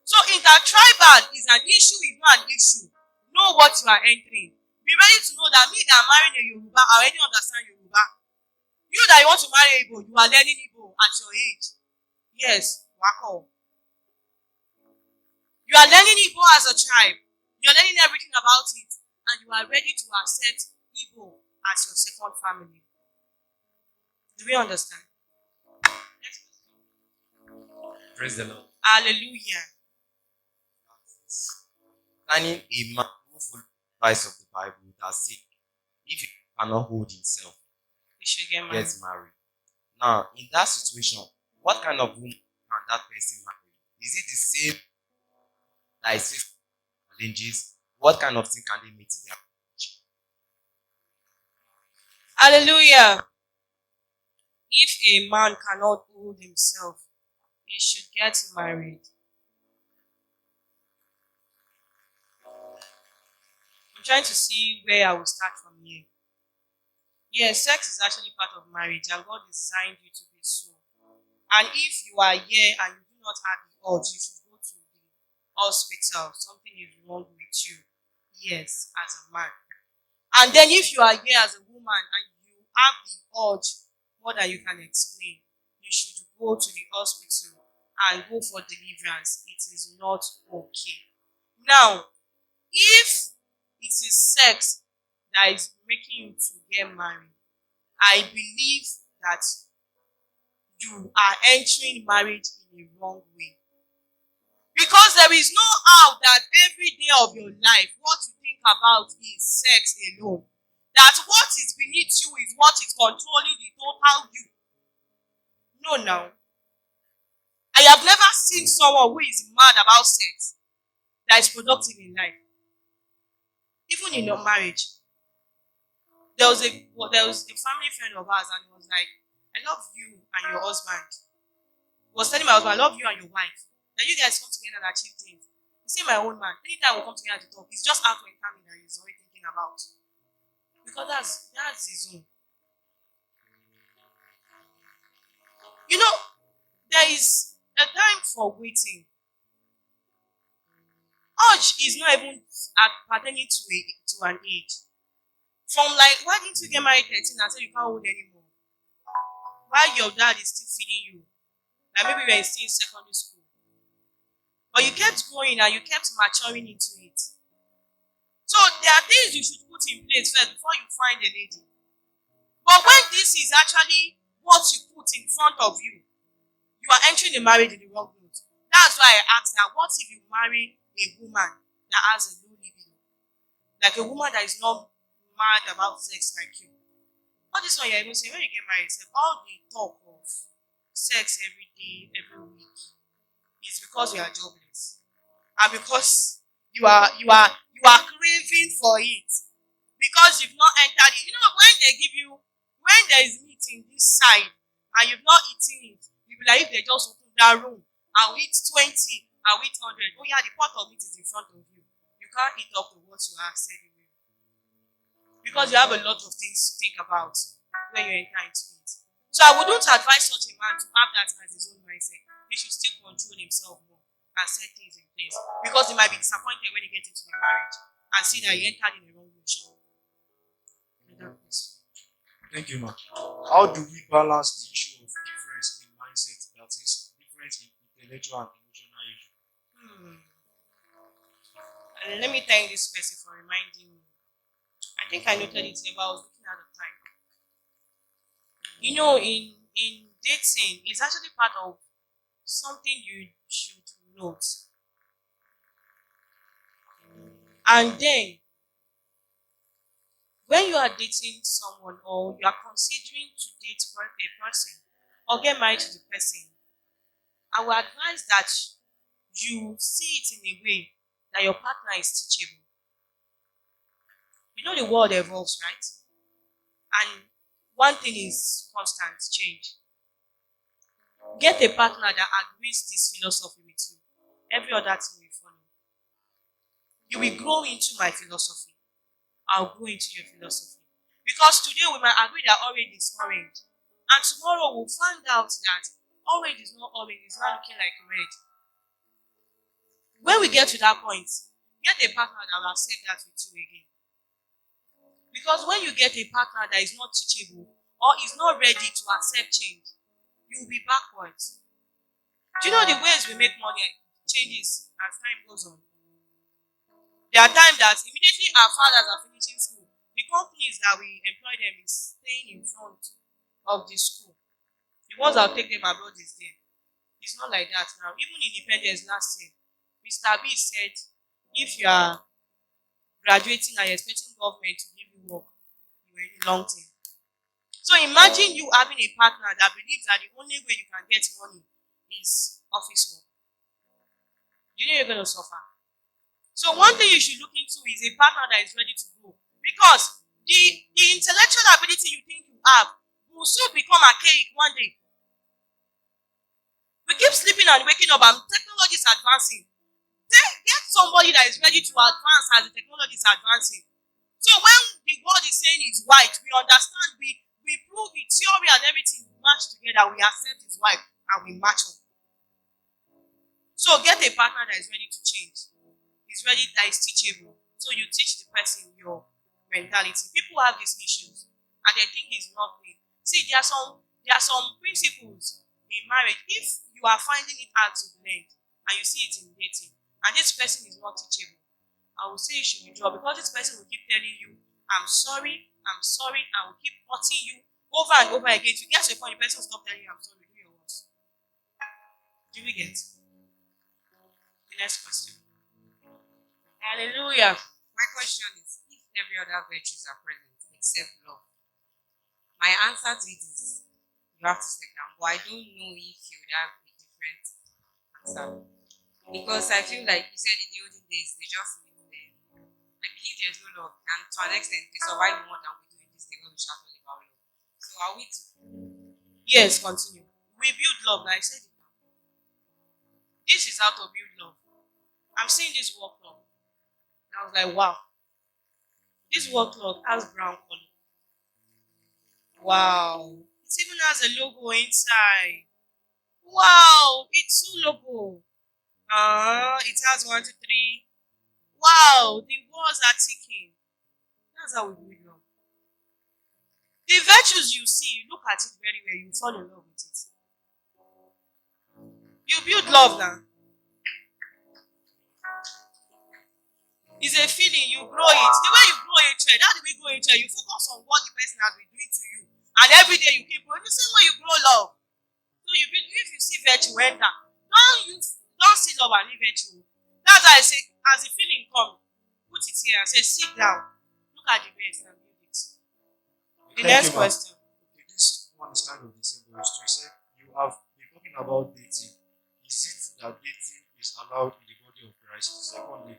So intertribal is an issue, is not an issue. Know what you are entering. Be ready to know that me that I'm marrying a Yoruba, I already understand Yoruba. You that you want to marry Igbo, you are learning Igbo at your age. Yes, wako. You are learning Igbo as a tribe. You are learning everything about it. And you are ready to accept Igbo as your second family. Do we understand? Next question. Praise the Lord. Hallelujah. Concerning a man who follows the advice of the Bible that says, if he cannot hold himself, We should get married. get married. Now, in that situation, what kind of woman can that person marry? Is it the same that is facing challenges? What kind of thing can they meet in their marriage? Hallelujah. If a man cannot hold himself, he should get married. I'm trying to see where I will start from here. Yes, sex is actually part of marriage and God designed you to be so. And if you are here and you do not have the urge, you should go to the hospital. Something is wrong with you. Yes, as a man. And then if you are here as a woman and you have the urge more than you can explain, you should go to the hospital and go for deliverance. It is not okay. Now, if it is sex that is making you to get married, I believe that you are entering marriage in a wrong way. Because there is no how that every day of your life, what you think about is sex alone. That what is beneath you is what is controlling the total you. No, now. I have never seen someone who is mad about sex that is productive in life. Even in your marriage. There was a family friend of ours and he was like, I love you and your husband. He was telling my husband, I love you and your wife. That you guys come together and achieve things. You see my own man, anytime we come together to talk, it's just out of family that he's already thinking about. Because that's his own. You know, there is a time for waiting. Urge is not even pertaining to an age. From like, why didn't you get married 13 and say you can't hold anymore? While your dad is still feeding you. Like maybe you were still in secondary school. But you kept growing and you kept maturing into it. So there are things you should put in place first before you find a lady. But when this is actually what you put in front of you, you are entering the marriage in the wrong route. That's why I asked that, what if you marry a woman that has a low libido? Like a woman that is not mad about sex like you. All this one you're even saying, when you get married, all the talk of sex every day, every week, is because you are jobless. And because you are craving for it. Because you've not entered it. You know, when there is meat in this side and you've not eaten it, you'll be like, if they just open that room, I'll eat 20, I'll eat 100. Oh yeah, the pot of meat is in front of you. You can't eat up to what you have said you will. because you have a lot of things to think about when you enter into it. So I wouldn't advise such a man to have that as his own mindset. He should still control himself more and set things in place, because he might be disappointed when he gets into the marriage and see that he entered in the wrong direction. Thank you, ma. How do we balance the issue of difference in mindset, that is, difference in intellectual and emotional issue? And let me thank this person for reminding me. I think I noted it but I was looking at the time. You know, in dating, it's actually part of something you should note. And then, when you are dating someone or you are considering to date for a person or get married to the person, I will advise that you see it in a way that your partner is teachable. You know the world evolves, right? And one thing is constant change. Get a partner that agrees this philosophy with you. Every other thing will follow. You will grow into my philosophy. I'll grow into your philosophy. Because today we might agree that orange is orange. And tomorrow we'll find out that orange is not orange, it's not looking like red. When we get to that point, get a partner that will accept that with you again. Because when you get a partner that is not teachable or is not ready to accept change, you will be backwards. Do you know the ways we make money changes as time goes on? There are times that immediately our fathers are finishing school, the companies that we employ them is staying in front of the school. The ones that will take them abroad is there. It's not like that now. Even independence last year, Mr. B said, if you are graduating and you're expecting government to give you work, you're in long term. So imagine you having a partner that believes that the only way you can get money is office work. You know you're going to suffer. So one thing you should look into is a partner that is ready to grow. Because the intellectual ability you think you have will soon become archaic one day. We keep sleeping and waking up and technology is advancing. Get somebody that is ready to advance as the technology is advancing. So when the world is saying it's white, we understand, we prove the theory and everything match together, we accept it's white and we match up. So get a partner that is ready to change. Is ready, that is teachable. So you teach the person your mentality. People have these issues and they think it's nothing. See, there are some principles in marriage. If you are finding it hard to blend and you see it in dating, and this person is not teachable, I will say you should withdraw, because this person will keep telling you, I'm sorry, and will keep hurting you over and over again. To get to a point, the person will stop telling you, I'm sorry, do your worst. Do we get? The next question. Hallelujah. My question is, if every other virtues are present except love, my answer to it is you have to step down. But I don't know if you would have a different answer. Because I feel like you said in the olden days, they just live there. I believe there's no love. And to an extent, they survive more than we do in this day when we shout all about love. So are we to? Yes, continue. We build love, like I said it now. This is how to build love. I'm seeing this work love. I was like, wow. This work cloth has brown color. Wow. It even has a logo inside. Wow. It's two logo. It has 1, 2, 3. Wow. The walls are ticking. That's how we build love. The virtues you see, look at it very well. You fall in love with it. You build love now. It's a feeling, you grow it. The way you grow a tree, that's the way you grow a tree. You focus on what the person has been doing to you. And every day you keep growing. The same way you grow love. So you build, if you see virtue enter, don't see love and leave virtue. That's why I say, as the feeling comes, put it here and say, sit down. Look at the best and build it. The next question. Okay, this one is kind of the same, but you said you have been talking about dating. Is it that dating is allowed in the body of Christ? Secondly,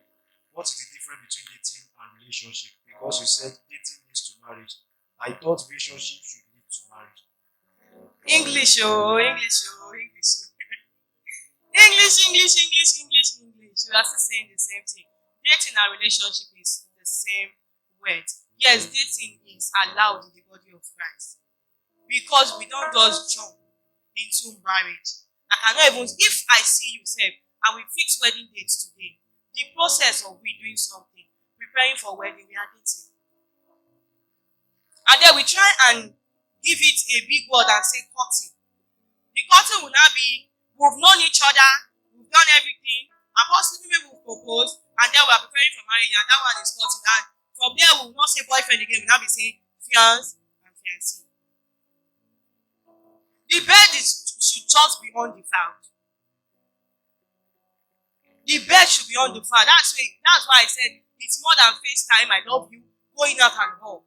what is the difference between dating and relationship? Because you said dating leads to marriage. I thought relationship should lead to marriage. English. English. We are still saying the same thing. Dating and relationship is the same word. Yes, dating is allowed in the body of Christ because we don't just jump into marriage. I cannot even, if I see you, say, and we fix wedding dates today, the process of we doing something, preparing for wedding, we are dating. And then we try and give it a big word and say cutting. The cutting will now be, we've known each other, we've done everything, and possibly we've proposed, and then we are preparing for marriage, and that one is cutting. And from there, we will not say boyfriend again, we'll now be saying fiance and fiancé. The bed should just be undefiled. The bed should be undefiled. That's why I said it's more than FaceTime, I love you, going out and home.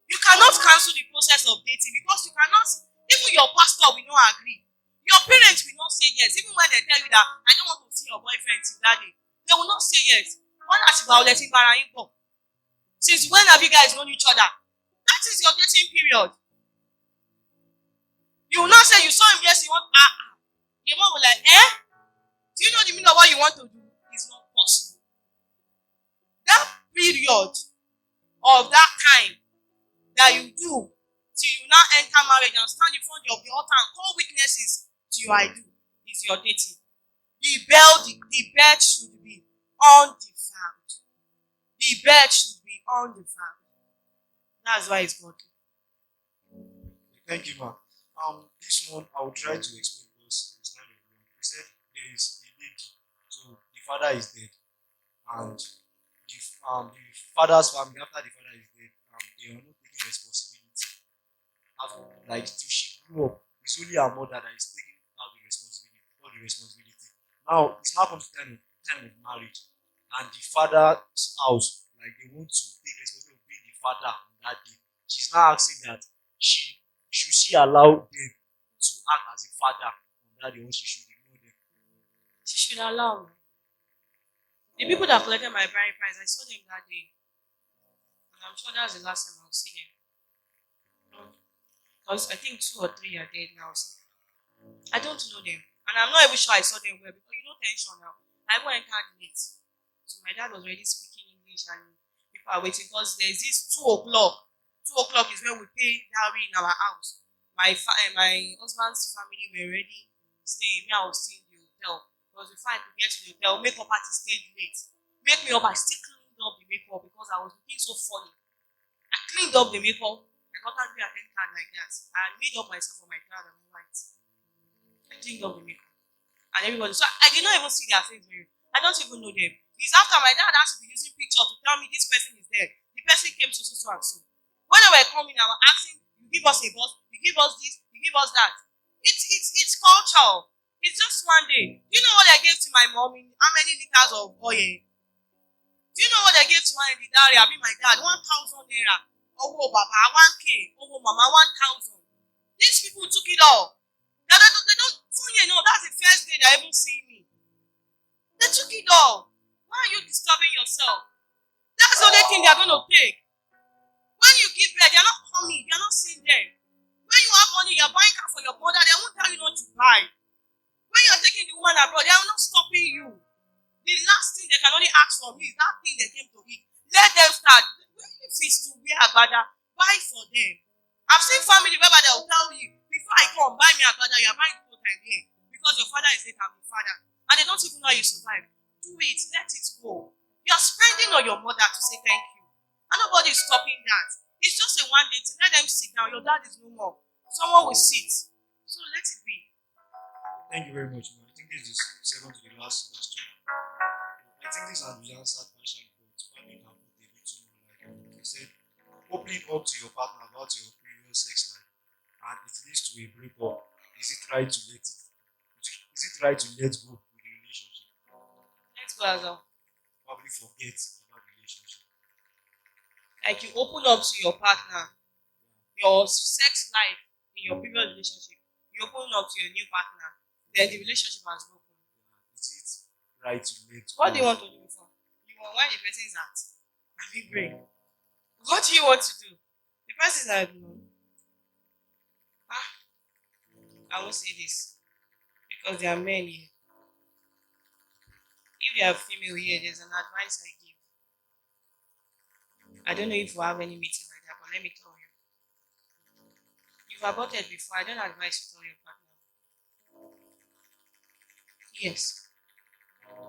You cannot cancel the process of dating because you cannot, even your pastor will not agree. Your parents will not say yes, even when they tell you that I don't want to see your boyfriend till that day. They will not say yes. One at violating Barainko. Since when have you guys known each other? That is your dating period. You will not say you saw him yes, you want your mom will like, do you know the meaning of what you want to do? It's not possible. That period of that time that you do till you now enter marriage and stand in front of the altar and call witnesses to your I do is your dating. The bed should be undefiled. The bed should be undefiled. That's why it's godly. Thank you, ma. This one I will try to explain because it's kind of long. He said there is a lady, so the father is dead, and the father's family after the father is dead, they are not taking responsibility. Like till she grew up, it's only her mother that is taking out all the responsibility. Now it's now come to time of marriage, and the father's house, like they want to take responsibility of being the father on that day. She's now asking that should she allow them to act as a father on that day, or she should ignore them? She should allow me. The people that collected my bride price, I saw them that day. And I'm sure that's the last time I'll see them. Because I think 2 or 3 are dead now. So I don't know them. And I'm not even sure I saw them well because you know tension now. I went entered late. So my dad was already speaking English and people are waiting because there's this 2 o'clock. 2 o'clock is when we pay dowry in our house. My husband's family were already staying. Me, I was still in the hotel. Because before I could get to the hotel, makeup artist stayed late. Make me up, I still cleaned up the makeup because I was looking so funny. I cleaned up the makeup. I got angry at them like that. I made up myself for my dad and my white. I cleaned up the makeup. And everybody. So I did not even see their face. I don't even know them. It's after my dad has to be using picture to tell me this person is there. The person came to so and so. When they were coming, I was asking, you give us a bus, you give us this, you give us that. It's culture. It's just one day. Do you know what I gave to my mom in how many liters of oil? Do you know what I gave to my dad? I mean my dad, 1,000 naira. Oh Baba, 1K. Oh Mama, 1,000. These people took it all. They don't funny enough, that's the first day they even see me. They took it all. Why are you disturbing yourself? That's the only thing they're gonna take. When you give birth, they're not coming, they're not seeing them. When you have money, you're buying car for your mother, they won't tell you not to buy. When you're taking the woman abroad, they are not stopping you. The last thing they can only ask from you is that thing they came to eat. Let them start. If it's to wear agbada, buy for them. I've seen family whereby they will tell you, before I come, buy me agbada, you're buying the time here. Because your father is late and your father. And they don't even know how you survive. Do it, let it go. You're spending on your mother to say thank you. And nobody is stopping that. It's just a one day thing. Let them sit down. Your dad is no more. Someone will sit. So let it be. Thank you very much, man. I think this is second to the last question. I think this has been answered partially, but probably can put a bit more like you said, opening up to your partner about your previous sex life and it leads to a breakup. Is it right to let it? Is it right to let go with the relationship? Let's go as well. Probably forget about the relationship. Like you open up to your partner, your sex life in your previous relationship, you open up to your new partner, then the relationship has broken. Is it right to let go? What do you want to do before? You want when the person is at having brain. What do you want to do? The person is at no. I won't say this because there are men here. If they are female here, there's an advice I give. I don't know if you have any meeting like that, but let me tell you. You've aborted before. I don't advise you to tell your partner. Yes.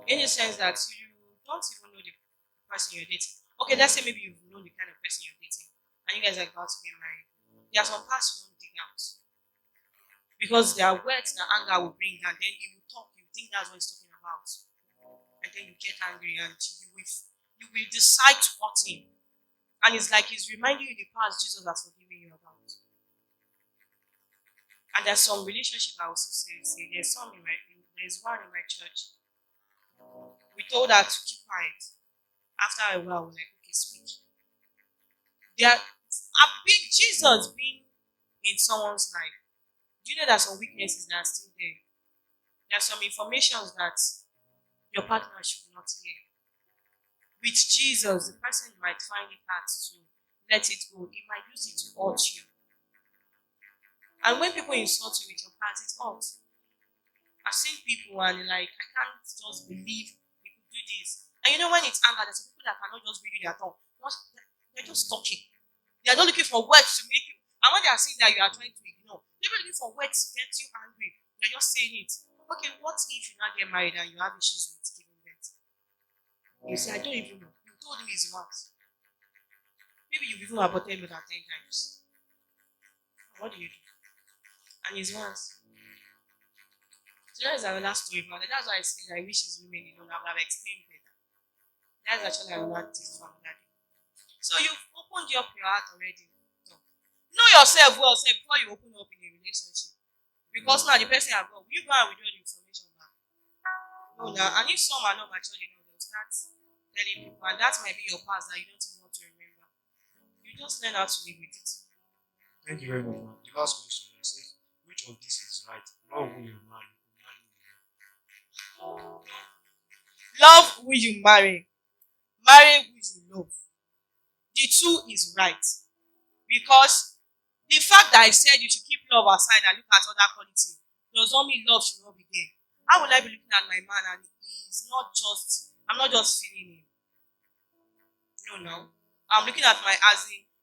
In the sense that you don't even know the person you're dating. Okay, let's say maybe you've known the kind of person you're dating and you guys are about to get married. There are some parts you don't dig out. Because there are words that anger will bring, and then he will talk, you think that's what he's talking about. And then you get angry and you will decide to hurt him. And it's like he's reminding you the past Jesus has forgiven you about. And there's some relationship I also say there's one in my church. We told her to keep quiet. After a while, we're like, okay, speak. Jesus being in someone's life. Do you know that some weaknesses that are still there? There are some informations that your partner should not hear. With Jesus, the person might find it hard to let it go. He might use it to hurt you. And when people insult you with your past, it hurts. I've seen people and like, I can't just believe they could do this. And you know when it's anger, there's people that cannot just read you their tongue. They're just talking. They're not looking for words to make you. And when they are saying that, you are trying to ignore. They're looking for words to get you angry. They're just saying it. Okay, what if you now get married and you have issues with giving birth? You say, I don't even know. You told me it's once. Maybe you've even aborted more than 10 times. What do you do? And it's once. So that is our last story about it. That's why I say I wish it's women you don't have explained better. That's actually another tip for another day. So you've opened up your heart already. So, know yourself well, say before you open up in a relationship. Because now the person have gone, you go and withdraw the information back. No, now, and if some are not mature, they'll start telling people, and that might be your past that you don't even want to remember. You just learn how to live with it. Thank you very much, man. The last question is, which of this is right? Love who you marry. Love who you marry. Marry who you love. The two is right. Because the fact that I said you should keep love aside and look at other qualities does not mean love should not be there. How will I be looking at my man and I'm not just feeling him. No. I'm looking at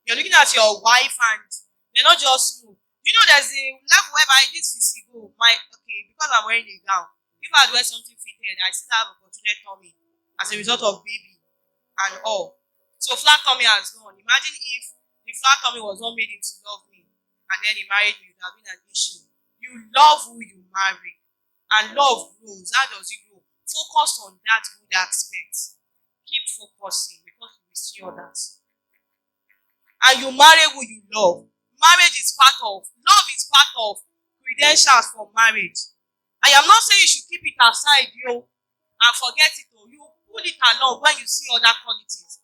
you're looking at your wife and they're not just smooth. You know there's a level whereby this is go, because I'm wearing a gown. If I wear something fitted, I still have a protruded tummy as a result of baby and all. So flat tummy has gone. Imagine if the flat tummy was not made him to love me and then he married me, it would have been an issue. You love who you marry. And love grows. How does it grow? Focus on that good aspect. Keep focusing because you will see others. And you marry who you love. Love is part of credentials for marriage. I am not saying you should keep it aside, and forget it. You pull it along when you see other qualities.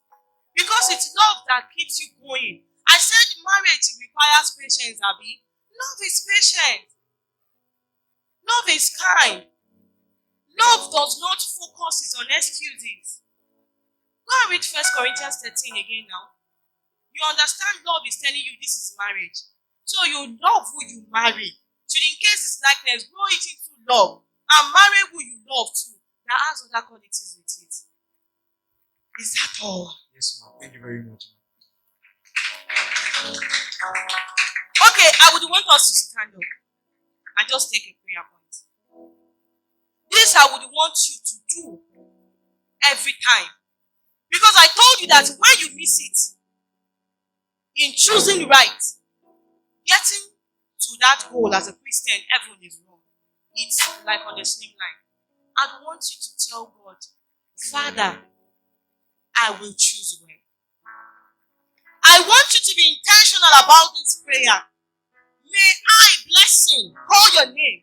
Because it's love that keeps you going. I said marriage requires patience, Abby. Love is patient. Love is kind. Love does not focus on excuses. Go and read 1 Corinthians 13 again now. You understand love is telling you this is marriage. So you love who you marry. So in case it's likeness, grow it into love. And marry who you love too. That has other qualities with it. Is that all? Yes, ma'am. Thank you very much. Okay, I would want us to stand up and just take a prayer point. This I would want you to do every time. Because I told you that when you miss it, in choosing right, getting to that goal as a Christian, everyone is wrong. It's like on the same line. I want you to tell God, Father, I will choose well. I want you to be intentional about this prayer. May I, blessing, call your name,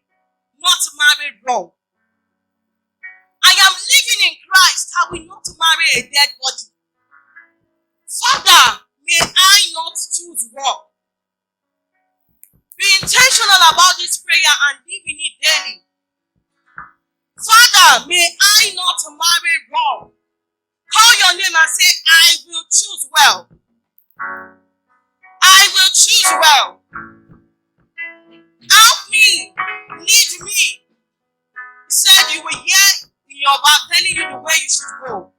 not marry wrong. I am living in Christ. I will not marry a dead body. Father, may I not choose wrong. Be intentional about this prayer and live in it daily. Father, may I not marry wrong. Call your name and say, I will choose well. I will choose well. Help me. Lead me. He said you will hear in your back telling you the way you should go.